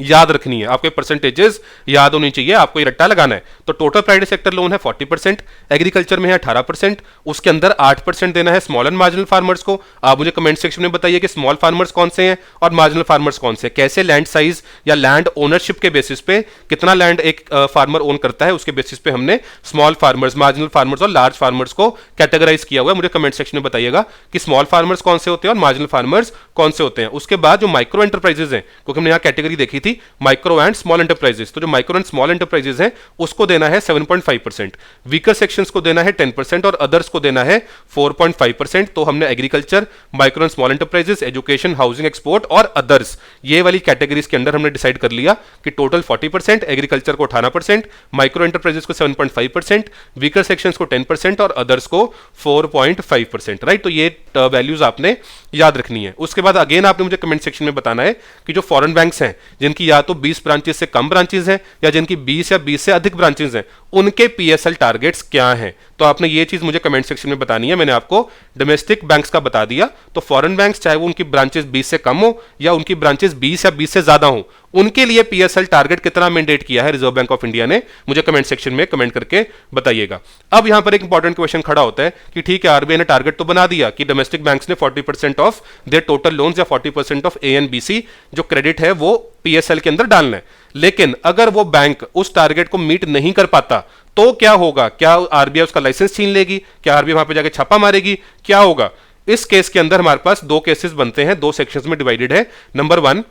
याद रखनी है, आपके परसेंटेजेस याद होनी चाहिए, आपको ये रट्टा लगाना है। तो टोटल प्राइवेट सेक्टर लोन है 40%, एग्रीकल्चर में है 18%, उसके अंदर 8% देना है स्मॉल एंड मार्जिनल फार्मर्स को। आप मुझे कमेंट सेक्शन में बताइए कि स्मॉल फार्मर्स कौन से हैं और मार्जिनल फार्मर्स कौन से हैं, कैसे लैंड साइज या लैंड ओनरशिप के बेसिस पे कितना लैंड एक फार्मर ओन करता है उसके बेसिस पे हमने स्मॉल फार्मर्स, मार्जिनल फार्मर्स और लार्ज फार्मर्स को कैटेगराइज किया हुआ है। मुझे कमेंट सेक्शन में बताइएगा कि स्मॉल फार्मर्स कौन से होते हैं और मार्जिनल फार्मर्स कौन से होते हैं। उसके बाद जो माइक्रो एंटरप्राइजेस हैं, क्योंकि हमने यहाँ कैटेगरी देखी थी माइक्रो एंड स्मॉल एंटरप्राइजेस, तो जो माइक्रो एंड स्मॉल एंटरप्राइजेस हैं उसको देना है 7.5%, वीकर सेक्शंस को देना है 10% और अदर्स को देना है 4.5%। तो हमने agriculture, micro and small enterprises, education, housing, export और अदर्स, ये वाली कैटेगरीज के अंदर हमने डिसाइड कर लिया कि टोटल 40%, एग्रीकल्चर को 18%, माइक्रो एंटरप्राइजेस को 7.5%, वीकर सेक्शंस को 10% और अदर्स को 4.5%, राइट। तो ये वैल्यूज आपने याद रखनी है। उसके बाद अगेन आपने मुझे कमेंट सेक्शन में बताना है कि जो फॉरेन बैंक्स हैं जिनकी या तो 20 ब्रांचेस से कम ब्रांचेस हैं या जिनकी 20 या 20 से अधिक ब्रांचेस हैं, उनके पीएसएल टारगेट्स क्या हैं। तो आपने ये चीज मुझे कमेंट सेक्शन में बतानी है। मैंने आपको डोमेस्टिक बैंक्स का बता दिया, तो फॉरेन बैंक्स चाहे वो उनकी ब्रांचेस 20 से कम हो या उनकी ब्रांचेस 20 या 20 से ज्यादा हो, उनके लिए पीएसएल टारगेट कितना मैंडेट किया है रिजर्व बैंक ऑफ इंडिया ने, मुझे कमेंट सेक्शन में कमेंट करके बताइएगा। अब यहां पर एक इंपॉर्टेंट क्वेश्चन खड़ा होता है कि ठीक है, आरबीआई ने टारगेट तो बना दिया कि डोमेस्टिक बैंक्स ने 40% ऑफ देयर टोटल लोन्स या 40% ऑफ ए एंड बीसी जो क्रेडिट है वो पीएसएल के अंदर डालना है। लेकिन अगर वो बैंक उस टारगेट को मीट नहीं कर पाता तो क्या होगा? क्या आरबीआई उसका लाइसेंस छीन लेगी? क्या आरबीआई वहां पे जाके छापा मारेगी? क्या होगा? इस केस के अंदर हमारे पास दो केसेस बनते हैं, दो सेक्शंस में डिवाइडेड है। नंबर 1,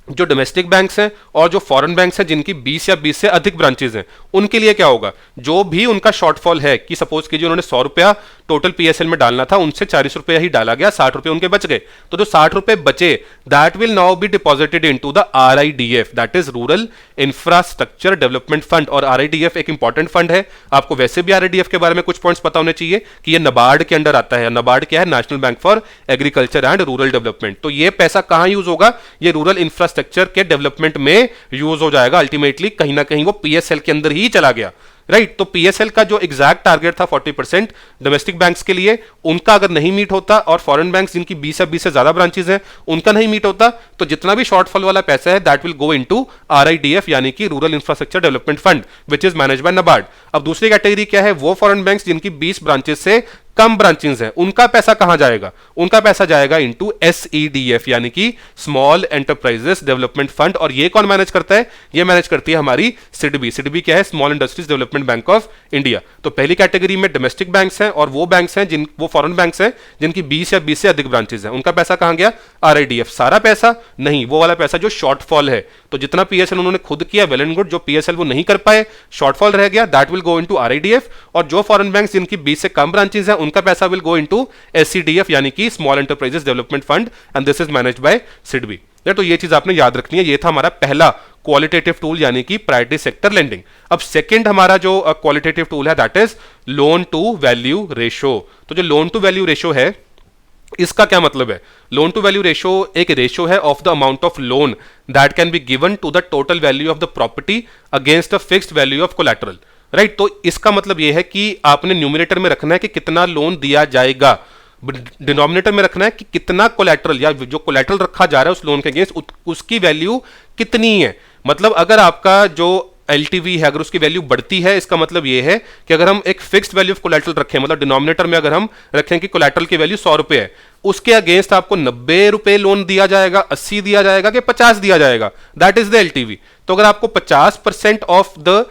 जो डोमेस्टिक बैंक्स हैं और जो फॉरेन बैंक्स हैं जिनकी 20 या 20 से अधिक ब्रांचेस हैं, उनके लिए क्या होगा? जो भी उनका शॉर्टफॉल है कि सपोज कीजिए उन्होंने 100 रुपया टोटल पीएसएल में डालना था, उनसे 40 रुपया ही डाला गया, 60 रुपए उनके बच गए। तो जो 60 रुपए बचे, that will now be deposited into the RIDF, that is rural infrastructure development fund. और आरआईडीएफ एक इंपॉर्टेंट फंड है, आपको वैसे भी आरआईडीएफ के बारे में कुछ पॉइंट्स पता होने चाहिए कि ये नाबार्ड के अंडर आता है। नाबार्ड क्या है? National bank for agriculture and rural development. तो ये पैसा कहां यूज होगा? ये रूरल इंफ्रास्ट्रक्चर के डेवलपमेंट में यूज हो जाएगा। अल्टीमेटली कहीं ना कहीं वो पीएसएल के अंदर ही चला गया, राइट। तो पीएसएल का जो एग्जैक्ट टारगेट था 40% डोमेस्टिक बैंक्स के लिए, उनका अगर नहीं मीट होता और फॉरेन बैंक्स जिनकी 20 या 20 से ज्यादा ब्रांचेस हैं उनका नहीं मीट होता, तो जितना भी शॉर्टफॉल वाला पैसा है that will go into RIDF यानी कि rural infrastructure development fund which is managed by NABARD. अब दूसरी कैटेगरी क्या है? वो फॉरेन बैंक्स जिनकी 20 ब्रांचेस से कम ब्रांचेस हैं, उनका पैसा कहां जाएगा? उनका पैसा जाएगा इनटू एसईडीएफ यानी कि स्मॉल एंटरप्राइजेस डेवलपमेंट फंड। और ये कौन मैनेज करता है? ये मैनेज करती है हमारी सिडबी। सिडबी क्या है? Small industries development bank of India. तो पहली कैटेगरी में डोमेस्टिक बैंक्स हैं और वो बैंक्स हैं वो फॉरेन बैंक्स हैं जिनकी 20 या 20 से अधिक ब्रांचेस हैं, उनका पैसा कहां गया? आरआईडीएफ। सारा पैसा नहीं, वो वाला पैसा जो शॉर्टफॉल है, तो जितना पीएसएल उन्होंने खुद किया वेल एंड गुड, जो पीएसएल वो नहीं कर पाए, शॉर्टफॉल रह गया, that will go into RIDF. और जो फॉरेन बैंक्स जिनकी 20 से कम ब्रांचेस हैं उनका पैसा विल गो इनटू एससीडीएफ यानी कि small enterprises development fund and this is managed by SIDBI. तो ये चीज आपने याद रखनी है। ये था हमारा पहला क्वालिटेटिव टूल यानी कि प्रायोरिटी सेक्टर लेंडिंग। अब सेकंड हमारा जो क्वालिटेटिव टूल है that is loan to value ratio. तो जो लोन टू वैल्यू रेशो है, इसका क्या मतलब है? लोन टू वैल्यू रेशो एक रेशो है of the amount of loan that can be given to the total value of the property against the fixed value of collateral, right. तो इसका मतलब यह है कि आपने न्यूमरेटर में रखना है कि कितना लोन दिया जाएगा, डिनोमिनेटर में रखना है कि कितना कोलैटरल या जो कोलैटरल रखा जा रहा है उस लोन के अगेंस्ट उसकी वैल्यू कितनी है। मतलब अगर आपका जो एलटीवी है अगर उसकी वैल्यू बढ़ती है, इसका मतलब ये है कि अगर हम एक फिक्स्ड वैल्यू ऑफ कोलैटरल रखें, मतलब डिनोमिनेटर में अगर हम रखें कि कोलैटरल की वैल्यू 100 रुपए है, उसके अगेंस्ट आपको 90 रुपए लोन दिया जाएगा, 80 दिया जाएगा कि 50 दिया जाएगा, दैट इज द एलटीवी। तो अगर आपको 50% of the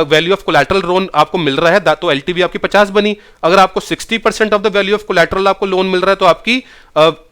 value of collateral loan आपको मिल रहा है तो एलटीवी आपकी 50 बनी। अगर आपको 60% of the value of collateral आपको लोन मिल रहा है तो आपकी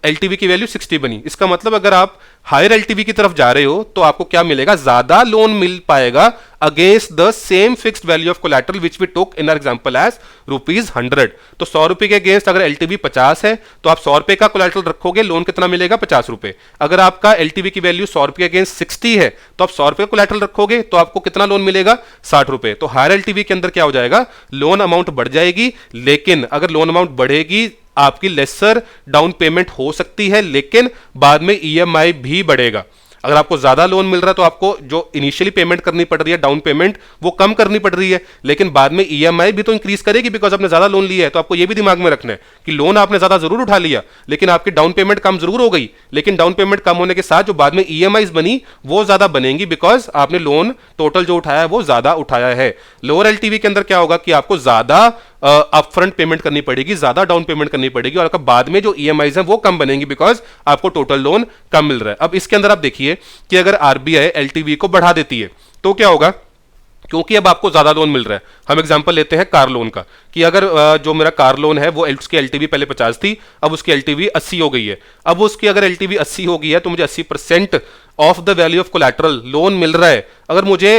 एलटीवी की वैल्यू 60 बनी। इसका मतलब अगर आप हायर एलटीवी की तरफ जा रहे हो तो आपको क्या मिलेगा? ज्यादा लोन मिल पाएगा against the same fixed value of collateral which we took in our example as ₹100। तो 100 रुपए के अगेंस्ट अगर एलटीवी 50 है तो आप 100 रुपए का कोलैटरल रखोगे, लोन कितना मिलेगा? 50 रुपए। अगर आपका एलटीवी की वैल्यू 100 रुपए के अगेंस्ट 60 है तो आप 100 रुपए कोलैटरल रखोगे तो आपको कितना लोन मिलेगा? 60 रुपए। तो हायर एलटीवी के अंदर क्या हो जाएगा? लोन अमाउंट बढ़ जाएगी, लेकिन अगर लोन अमाउंट बढ़ेगी आपकी लेसर डाउन पेमेंट हो सकती है, लेकिन बाद में ईएमआई भी बढ़ेगा। अगर आपको ज्यादा लोन मिल रहा है तो आपको जो इनिशियली पेमेंट करनी पड़ रही है, डाउन पेमेंट, वो कम करनी पड़ रही है, लेकिन बाद में ईएमआई भी तो इंक्रीज करेगी बिकॉज आपने ज्यादा लोन लिया है। तो आपको ये भी दिमाग में रखना है कि लोन आपने ज्यादा जरूर उठा लिया, लेकिन आपकी डाउन पेमेंट कम जरूर हो गई, लेकिन डाउन पेमेंट कम होने के साथ जो बाद में ईएमआईज बनी वो ज्यादा बनेंगी बिकॉज आपने लोन टोटल जो उठाया है वो ज्यादा उठाया है। लोअर एलटीवी के अंदर क्या होगा कि आपको ज्यादा अपफ्रंट पेमेंट करनी पड़ेगी, ज्यादा डाउन पेमेंट करनी पड़ेगी, और आपका बाद में जो ईएमआईज हैं वो कम बनेंगी बिकॉज आपको टोटल लोन कम मिल रहा है। अब इसके अंदर आप देखिए कि अगर आरबीआई एलटीवी को बढ़ा देती है तो क्या होगा, क्योंकि अब आपको ज्यादा लोन मिल रहा है। हम एग्जांपल लेते हैं कार लोन का कि अगर जो मेरा कार लोन है वो उसकी एलटीवी पहले 50 थी, अब उसकी एलटीवी 80 हो गई है। अब उसकी अगर एलटीवी 80 हो गई है तो मुझे 80% of the value of collateral loan मिल रहा है। अगर मुझे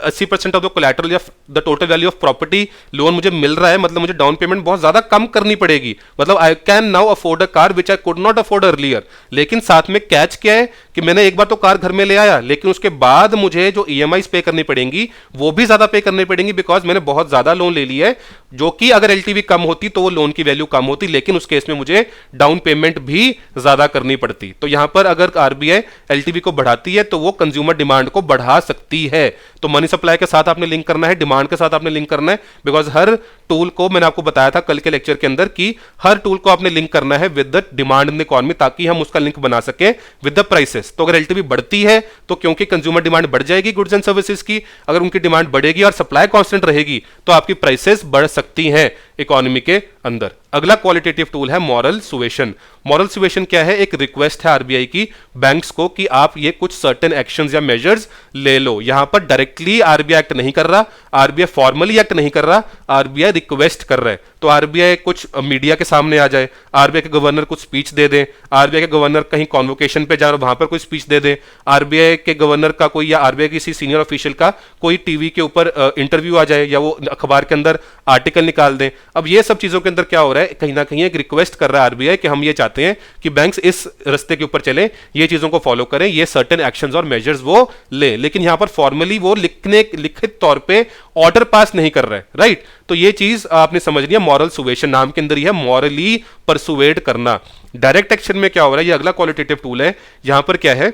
80% ऑफ द कोलैटरल या the total value of property loan मुझे मिल रहा है, मतलब मुझे डाउन पेमेंट बहुत ज्यादा कम करनी पड़ेगी। मतलब I can now afford a car which I could not afford earlier. लेकिन साथ में कैच क्या है कि मैंने एक बार तो कार घर में ले आया, लेकिन उसके बाद मुझे जो ईएमआईज पे करनी पड़ेंगी वो भी ज्यादा पे करनी पड़ेंगी बिकॉज मैंने बहुत ज्यादा लोन ले लिया है, जो कि अगर एलटीवी कम होती तो वो लोन की वैल्यू कम होती, लेकिन उस केस में मुझे डाउन पेमेंट भी ज्यादा करनी पड़ती। तो यहां पर अगर आरबीआई एलटीवी को बढ़ाती है तो वो कंज्यूमर डिमांड को बढ़ा सकती है। तो मनी सप्लाई के साथ आपने लिंक करना है, डिमांड के साथ आपने लिंक करना है, बिकॉज हर टूल को मैंने आपको बताया था कल के लेक्चर के अंदर कि हर टूल को आपने लिंक करना है with the demand in the economy, ताकि हम उसका लिंक बना सके विद द प्राइसेस। तो अगर एलटीवी बढ़ती है तो क्योंकि कंज्यूमर डिमांड बढ़ जाएगी गुड्स एंड सर्विसेज की, अगर उनकी डिमांड बढ़ेगी और सप्लाई कांस्टेंट रहेगी तो आपकी प्राइसेस बढ़ सकती हैं इकोनॉमी के अंदर। अगला क्वालिटेटिव टूल है मॉरल सुएशन। मॉरल सुएशन क्या है, एक रिक्वेस्ट है आरबीआई की बैंक्स को कि आप ये कुछ सर्टेन एक्शंस या मेजर्स ले लो। यहां पर डायरेक्टली आरबीआई एक्ट नहीं कर रहा, आरबीआई फॉर्मली एक्ट नहीं कर रहा, आरबीआई रिक्वेस्ट कर रहा है। तो आरबीआई कुछ मीडिया के सामने आ जाए, आरबीआई के गवर्नर कुछ स्पीच दे दे, आरबीआई के गवर्नर कहीं कॉन्वोकेशन पे जा रहे वहां पर कोई स्पीच दे दे, आरबीआई के गवर्नर का कोई या आरबीआई किसी सीनियर ऑफिशियल का कोई टीवी के ऊपर इंटरव्यू आ जाए या वो अखबार के अंदर आर्टिकल निकाल दें। अब ये सब चीजों के अंदर क्या हो रहा है, कहीं ना कहीं एक रिक्वेस्ट कर रहा है आरबीआई कि हम ये चाहते हैं कि बैंक्स इस रास्ते के ऊपर चले, ये चीजों को फॉलो करें, ये सर्टेन एक्शंस और मेजर्स वो ले, लेकिन यहां पर फॉर्मली वो लिखित तौर पे ऑर्डर पास नहीं कर रहा है, राइट। तो ये चीज आपने समझनी है, मॉरल सुवेशन नाम के अंदर ही है, मॉरली परसुएड करना। डायरेक्ट एक्शन में क्या हो रहा है, ये अगला क्वालिटेटिव टूल है। यहां पर क्या है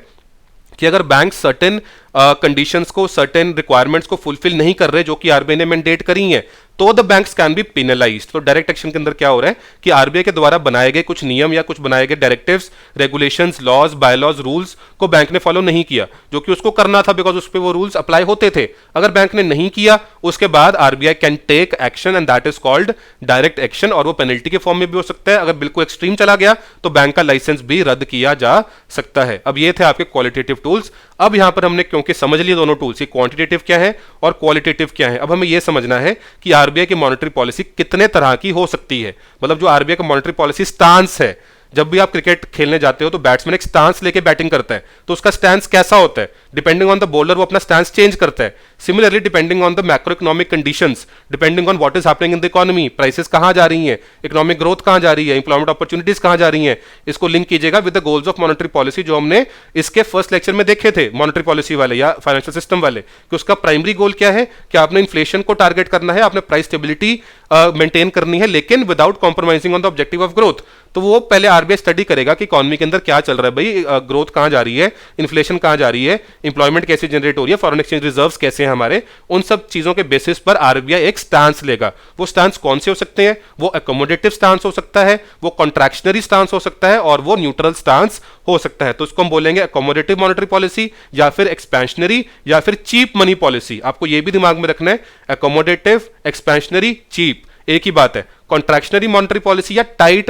कि अगर बैंक सर्टेन कंडीशंस को, सर्टेन रिक्वायरमेंट्स को फुलफिल नहीं कर रहे जो कि आरबीआई ने मैंडेट करी हैं, तो the banks can be penalised. तो डायरेक्ट एक्शन के अंदर क्या हो रहा है कि आरबीआई के द्वारा बनाए गए कुछ नियम या कुछ बनाए गए directives, regulations, laws, bylaws, rules को बैंक ने फॉलो नहीं किया, जो कि उसको करना था बिकॉज उस पर वो रूल्स अप्लाई होते थे। अगर बैंक ने नहीं किया उसके बाद RBI can take action and that is called direct action, और वो पेनल्टी के फॉर्म में भी हो सकता है। अगर बिल्कुल एक्सट्रीम चला गया तो बैंक का लाइसेंस भी रद्द किया जा सकता है। अब ये थे आपके क्वालिटेटिव टूल्स। अब यहां पर हमने क्योंकि समझ लिए दोनों टूल्स, क्वांटिटेटिव क्या है और क्वालिटेटिव क्या है, अब हमें यह समझना है कि आरबीआई की मॉनेटरी पॉलिसी कितने तरह की हो सकती है। मतलब जो आरबीआई का मॉनेटरी पॉलिसी स्टांस है, जब भी आप क्रिकेट खेलने जाते हो तो बैट्समैन एक स्टांस लेके बैटिंग करता है, तो उसका स्टैंस कैसा होता है, डिपेंडिंग ऑन द बॉलर वो अपना स्टैंस चेंज करता है। Similarly depending on the macro economic conditions, depending on what is happening in the economy, prices कहां जा रही हैं, इकोनॉमिक ग्रोथ कहां जा रही है, इंप्लॉयमेंट अपॉर्चुनिटीज कहां जा रही हैं, इसको लिंक कीजिएगा with the goals of monetary policy, जो हमने इसके फर्स्ट लेक्चर में देखे थे मॉनेटरी पॉलिसी वाले या फाइनेंशियल सिस्टम वाले, कि उसका प्राइमरी गोल क्या है कि आपने इन्फ्लेशन को टारगेट करना है, आपने प्राइस स्टेबिलिटी मेंटेन करनी है, लेकिन without compromising on the objective of growth. तो वो पहले आरबीआई स्टडी करेगा कि इकोनॉमी के अंदर क्या चल रहा है भाई, ग्रोथ कहां जा रही है, इन्फ्लेशन कहां जा रही है, इंप्लॉयमेंट कैसे जनरेट हो रही है, फॉरेन एक्सचेंज रिजर्व्स कैसे हैं हमारे, उन सब चीजों के बेसिस पर आरबीआई एक स्टांस लेगा। वो स्टांस कौन से हो सकते हैं, वो अकोमोडेटिव स्टांस हो सकता है, वो कॉन्ट्रैक्शनरी स्टांस हो सकता है, और वो न्यूट्रल स्टांस हो सकता है। तो इसको हम बोलेंगे अकोमोडेटिव मॉनेटरी पॉलिसी या फिर एक्सपेंशनरी या फिर चीप मनी पॉलिसी। आपको यह भी दिमाग में रखना है, अकोमोडेटिव, एक्सपेंशनरी, चीप एक ही बात है। कॉन्ट्रैक्शनरी मॉनेटरी पॉलिसी या टाइट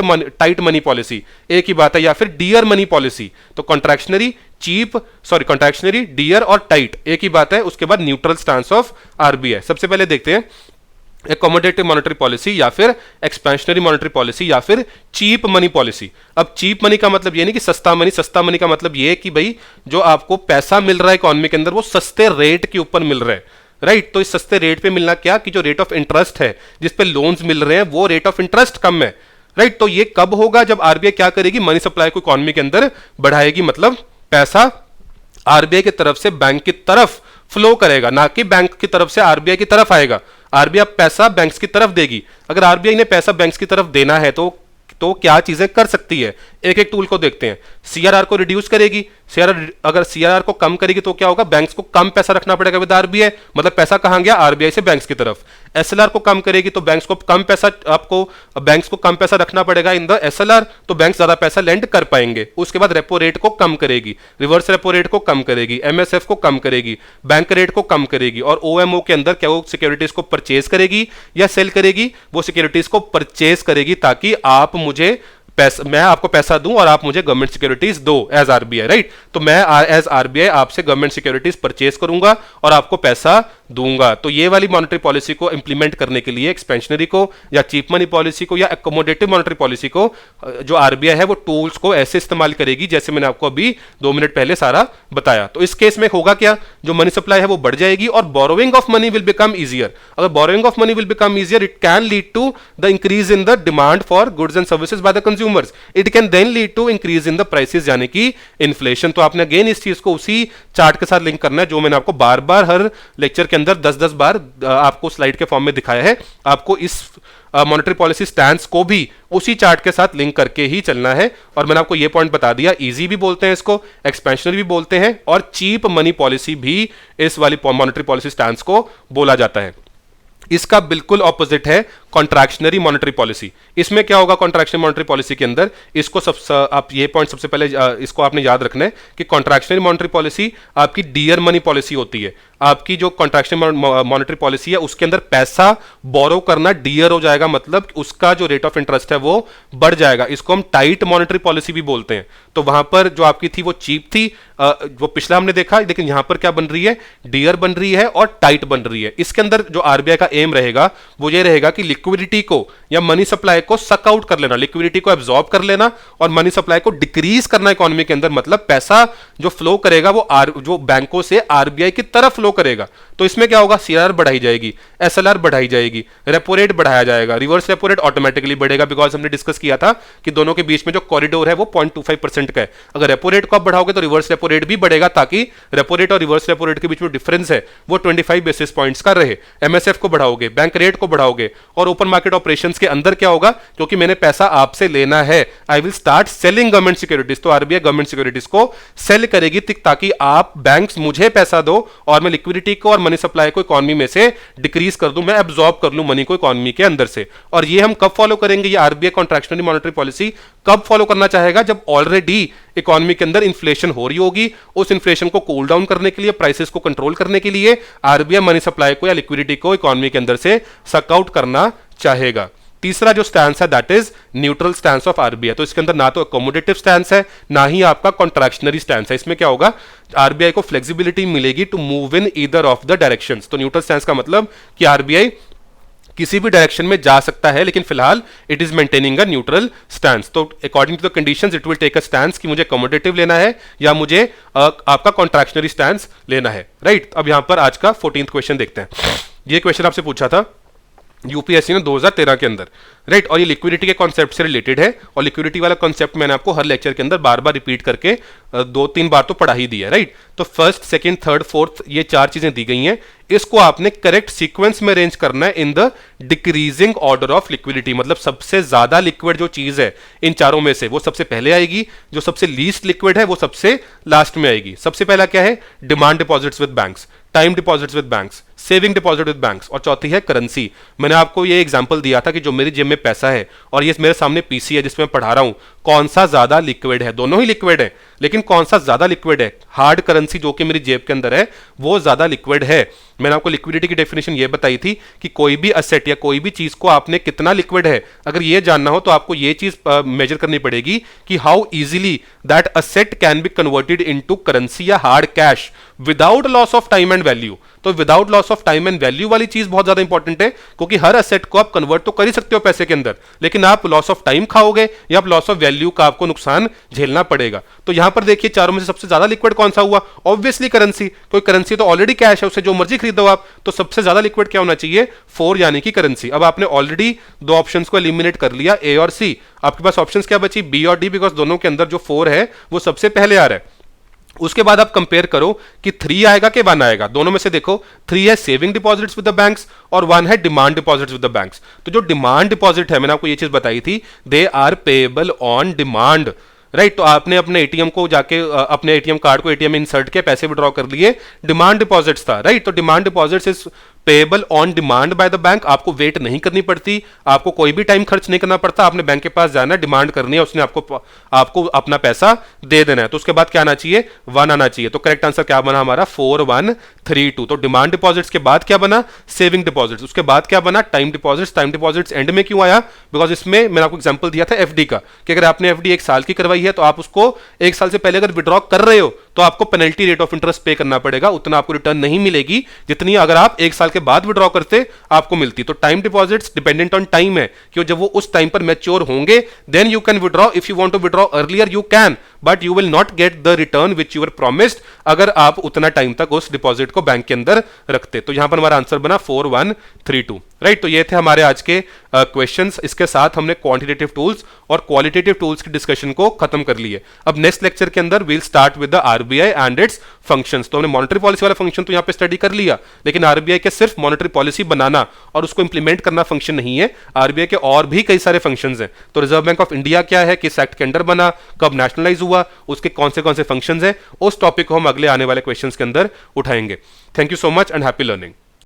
मनी पॉलिसी एक ही बात है, या फिर डियर मनी पॉलिसी। तो कॉन्ट्रैक्शनरी, कॉन्ट्रैक्शनरी, डियर और टाइट एक ही बात है। उसके बाद न्यूट्रल स्टांस ऑफ आरबीआई। सबसे पहले देखते हैं अकोमोडेटिव मॉनेटरी पॉलिसी या फिर एक्सपेंशनरी मॉनेटरी पॉलिसी या फिर चीप मनी पॉलिसी। अब चीप मनी का मतलब ये नहीं कि सस्ता मनी, सस्ता मनी का मतलब ये कि भाई जो आपको पैसा मिल रहा है इकोनॉमी के अंदर वो सस्ते रेट के ऊपर मिल रहा है, राइट। तो इस सस्ते रेट पे मिलना क्या कि जो रेट ऑफ इंटरेस्ट है जिस पे लोन्स मिल रहे हैं वो रेट ऑफ इंटरेस्ट कम है, राइट। तो ये कब होगा, जब आरबीआई क्या करेगी, मनी सप्लाई को इकोनॉमी के अंदर बढ़ाएगी, मतलब पैसा आरबीआई की तरफ से बैंक की तरफ फ्लो करेगा, ना कि बैंक की तरफ से आरबीआई की तरफ आएगा। आरबीआई पैसा बैंक्स की तरफ देगी। अगर आरबीआई ने पैसा बैंक्स की तरफ देना है तो क्या चीजें कर सकती है, एक एक टूल को देखते हैं। सीआरआर को रिड्यूस करेगी। सीआरआर अगर सीआरआर को कम करेगी तो क्या होगा, बैंक्स को कम पैसा रखना पड़ेगा विद आरबीआई, मतलब पैसा कहां गया, आरबीआई से बैंक्स की तरफ। एसएलआर को कम करेगी तो बैंक्स को कम पैसा, आपको बैंक्स को कम पैसा रखना पड़ेगा इन द एसएलआर, तो बैंक्स ज्यादा पैसा लेंड कर पाएंगे। उसके बाद रेपो रेट को कम करेगी, रिवर्स रेपो रेट को कम करेगी, एमएसएफ को कम करेगी, बैंक रेट को कम करेगी, और ओएमओ के अंदर क्या वो सिक्योरिटीज को परचेज करेगी या सेल करेगी, वो सिक्योरिटीज को परचेज करेगी, ताकि आप मुझे पैसा, मैं आपको पैसा दूं और आप मुझे गवर्नमेंट सिक्योरिटीज दो एज आरबीआई, राइट। तो मैं एज आरबीआई आपसे गवर्नमेंट सिक्योरिटीज परचेज करूंगा और आपको पैसा दूंगा। तो ये वाली मॉनेटरी पॉलिसी को इंप्लीमेंट करने के लिए एक्सपेंशनरी को या चीप मनी पॉलिसी को या एकोमोडेटिव मॉनेटरी पॉलिसी को जो आरबीआई है वो टूल्स को ऐसे इस्तेमाल करेगी जैसे मैंने आपको अभी 2 मिनट पहले सारा बताया। तो इस केस में होगा क्या, जो मनी सप्लाई है वो बढ़ जाएगी और borrowing of money will become easier. अगर borrowing of money will become easier, it can lead to the increase in the demand for goods and services by the consumers, it can then lead to increase in the prices, यानी कि इन्फ्लेशन। तो आपने अगेन इस चीज को उसी चार्ट के साथ लिंक करना है जो मैंने आपको बार बार हर लेक्चर के अंदर 10-10 बार आपको स्लाइड के फॉर्म में दिखाया है। आपको इस मॉनेटरी पॉलिसी स्टैंस को भी उसी चार्ट के साथ लिंक करके ही चलना है। और मैंने आपको ये पॉइंट बता दिया, इजी भी बोलते हैं इसको, एक्सपेंशनरी भी बोलते हैं, और चीप मनी पॉलिसी भी इस वाली मॉनेटरी पॉलिसी स्टैंस को बोला जाता है। इसका बिल्कुल ऑपोजिट है कॉन्ट्रैक्शनरी मॉनेटरी पॉलिसी। इसमें क्या होगा कॉन्ट्रैक्शनरी मॉनेटरी पॉलिसी के अंदर, इसको आप ये पॉइंट सबसे पहले इसको आपने याद रखना है कि कॉन्ट्रैक्शनरी मॉनेटरी पॉलिसी आपकी डियर मनी पॉलिसी होती है। आपकी जो कॉन्ट्रैक्शनरी मॉनेटरी पॉलिसी है उसके अंदर पैसा बोरो करना डियर हो जाएगा, मतलब उसका जो रेट ऑफ इंटरेस्ट है वो बढ़ जाएगा। इसको हम टाइट मॉनेटरी पॉलिसी भी बोलते हैं। तो वहां पर जो आपकी थी वो चीप थी, वो पिछला हमने देखा, लेकिन यहां पर क्या बन रही है, डियर बन रही है और टाइट बन रही है। इसके अंदर जो आरबीआई का एम रहेगा वो ये रहेगा कि लिक्विडिटी को या मनी सप्लाई को सक आउट कर लेना, लिक्विडिटी को एब्जॉर्ब कर लेना और मनी सप्लाई को डिक्रीज करना इकोनॉमी के अंदर, मतलब पैसा जो फ्लो करेगा वो जो बैंकों से आरबीआई की तरफ फ्लो करेगा। तो इसमें क्या होगा, सीआरआर बढ़ाई जाएगी, एसएलआर बढ़ाई जाएगी, रेपो रेट बढ़ाया जाएगा, रिवर्स रेपो रेट ऑटोमेटिकली बढ़ेगा, बिकॉज हमने डिस्कस किया था कि दोनों के बीच में जो कॉरिडोर है वो 0.25% का है। अगर रेपो रेट को आप बढ़ाओगे तो रिवर्स रेपो रेट भी बढ़ेगा, ताकि रेपो रेट और रिवर्स रेपो रेट के बीच में डिफरेंस है वो 25 बेसिस पॉइंट्स का रहे। एमएसएफ को बढ़ाओगे, बैंक रेट को बढ़ाओगे, और ओपन मार्केट ऑपरेशंस के अंदर क्या होगा, क्योंकि मैंने पैसा आपसे लेना है, I will start selling government securities. तो आरबीआई गवर्नमेंट सिक्योरिटीज को सेल करेगी ताकि आप बैंक्स मुझे पैसा दो और मैं लिक्विडिटी को और मनी सप्लाई को इकोनॉमी में से डिक्रीज कर दूं, मैं एब्जॉर्ब कर लूं मनी को इकोनॉमी के अंदर से। और ये हम कब फॉलो करेंगे, ये आरबीआई कॉन्ट्रैक्शनरी मॉनेटरी पॉलिसी कब फॉलो करना चाहेगा, जब ऑलरेडी इकोनॉमी के अंदर इन्फ्लेशन हो रही होगी। उस इन्फ्लेशन को कूल डाउन करने के लिए, प्राइसेस को कंट्रोल करने के लिए आरबीआई मनी सप्लाई को या लिक्विडिटी को इकोनॉमी के अंदर से सक आउट करना चाहेगा। तीसरा जो स्टैंस है that is neutral stance of RBI. तो इसके अंदर ना तो अकोमोडेटिव स्टैंस है ना ही आपका कॉन्ट्रैक्शनरी स्टैंस है। इसमें क्या होगा, आरबीआई को फ्लेक्सिबिलिटी मिलेगी to move in either of the directions. तो न्यूट्रल स्टैंस का मतलब कि आरबीआई किसी भी डायरेक्शन में जा सकता है, लेकिन फिलहाल it is maintaining a neutral stance. तो according to the conditions it will take a stance कि मुझे अकोमोडेटिव लेना है या मुझे आपका कॉन्ट्रैक्शनरी स्टैंस लेना है, राइट। अब यहां पर आज का 14th क्वेश्चन देखते हैं। ये क्वेश्चन आपसे पूछा था यूपीएससी ने 2013 के अंदर, राइट। और ये लिक्विडिटी के कॉन्सेप्ट से रिलेटेड है, और लिक्विडिटी वाला कॉन्सेप्ट मैंने आपको हर लेक्चर के अंदर बार बार रिपीट करके 2-3 बार तो पढ़ा ही दिया है, राइट। तो फर्स्ट, सेकंड, थर्ड, फोर्थ ये 4 चीजें दी गई हैं, इसको आपने करेक्ट सीक्वेंस में अरेंज करना है in the decreasing order of liquidity. मतलब सबसे ज्यादा लिक्विड जो चीज है इन चारों में से वो सबसे पहले आएगी, जो सबसे लीस्ट लिक्विड है वो सबसे लास्ट में आएगी। सबसे पहला क्या है, demand deposits with banks, time deposits with banks, saving deposit with banks, और चौथी है करेंसी। मैंने आपको ये एग्जांपल दिया था कि जो मेरी जेब में पैसा है और ये मेरे सामने पीसी है जिसमें मैं पढ़ा रहा हूं, कौन सा ज्यादा लिक्विड है, दोनों ही लिक्विड है, लेकिन कौन सा ज्यादा लिक्विड है, हार्ड करेंसी जो कि मेरी जेब के अंदर है वो ज्यादा लिक्विड है। मैंने आपको लिक्विडिटी की डेफिनेशन ये बताई थी कि कोई भी असेट या कोई भी चीज को आपने कितना लिक्विड है, अगर ये जानना हो तो आपको ये चीज मेजर करनी पड़ेगी कि how easily that asset can be converted into currency या hard cash without loss of time and value. तो without loss of time and value वाली चीज बहुत ज्यादा इंपॉर्टेंट है, क्योंकि हर असेट को आप कन्वर्ट तो कर ही सकते हो पैसे के अंदर, लेकिन आप लॉस ऑफ टाइम खाओगे या आप लॉस ऑफ वैल्यू का आपको नुकसान झेलना पड़ेगा। तो यहां पर देखिए चारों में से सबसे ज्यादा लिक्विड कौन सा हुआ, ऑब्वियसली करेंसी। कोई करेंसी तो ऑलरेडी कैश है, उससे जो मर्जी खरीदो आप, तो सबसे ज्यादा लिक्विड क्या होना चाहिए, 4 यानी कि करेंसी। अब आपने ऑलरेडी 2 ऑप्शंस को एलिमिनेट कर लिया, ए और सी। आपके पास ऑप्शंस क्या बची, बी और डी, बिकॉज दोनों के अंदर जो 4 है वो सबसे पहले आ रहा है। उसके बाद आप कंपेयर करो कि 3 आएगा कि 1 आएगा, दोनों में से देखो 3 है saving deposits with the banks और 1 है demand deposits with the banks. तो जो डिमांड डिपॉजिट है, मैंने आपको ये चीज बताई थी, they are payable on demand, right. तो आपने अपने एटीएम को जाके अपने एटीएम कार्ड को एटीएम में इंसर्ट के पैसे विड्रॉ कर लिए, डिमांड डिपॉजिट्स था, राइट। तो demand deposits is payable on demand by the bank, आपको वेट नहीं करनी पड़ती, आपको कोई भी टाइम खर्च नहीं करना पड़ता, आपने बैंक के पास जाना है, डिमांड करनी है, उसने आपको अपना पैसा दे देना है। तो उसके बाद क्या आना चाहिए, 1 आना चाहिए। तो करेक्ट आंसर क्या बना हमारा, 4132। तो डिमांड डिपॉजिट्स के बाद क्या बना, सेविंग डिपॉजिट्स। उसके बाद क्या बना, time deposits. Time deposits and में क्यों आया, बिकॉज इसमें मैंने आपको एग्जांपल दिया था एफडी का, कि अगर आपने एफडी 1 साल की करवाई है तो आप उसको 1 साल से पहले अगर विड्रॉ कर रहे हो तो आपको पेनल्टी रेट ऑफ इंटरेस्ट पे करना पड़ेगा, उतना आपको रिटर्न नहीं मिलेगी जितनी अगर आप 1 साल के बाद विड्रॉ करते आपको मिलती। तो time deposits dependent on time है, कि जब वो उस टाइम पर मैच्योर होंगे then you can withdraw. If you want to withdraw earlier you can, but you will not get the return which you are promised अगर आप उतना टाइम तक उस डिपॉजिट को बैंक के अंदर रखते। तो यहां पर हमारा आंसर बना 4132, राइट। तो ये थे हमारे आज के क्वेश्चंस। इसके साथ हमने क्वांटिटेटिव टूल्स और क्वालिटेटिव टूल्स की डिस्कशन को खत्म कर लिए। अब नेक्स्ट लेक्चर के अंदर we'll start with the RBI and its functions. तो हमने मॉनेटरी पॉलिसी वाला फंक्शन तो यहां पे स्टडी कर लिया, लेकिन आरबीआई के सिर्फ मॉनेटरी पॉलिसी बनाना और उसको इंप्लीमेंट करना फंक्शन नहीं है, आरबीआई के और भी कई सारे फंक्शंस हैं। तो रिजर्व बैंक ऑफ इंडिया क्या है, किस एक्ट के अंडर बना, कब नेशनलाइज हुआ, उसके कौन से फंक्शंस हैं, उस टॉपिक को हम अगले आने वाले क्वेश्चंस के अंदर उठाएंगे। Thank you so much and happy learning.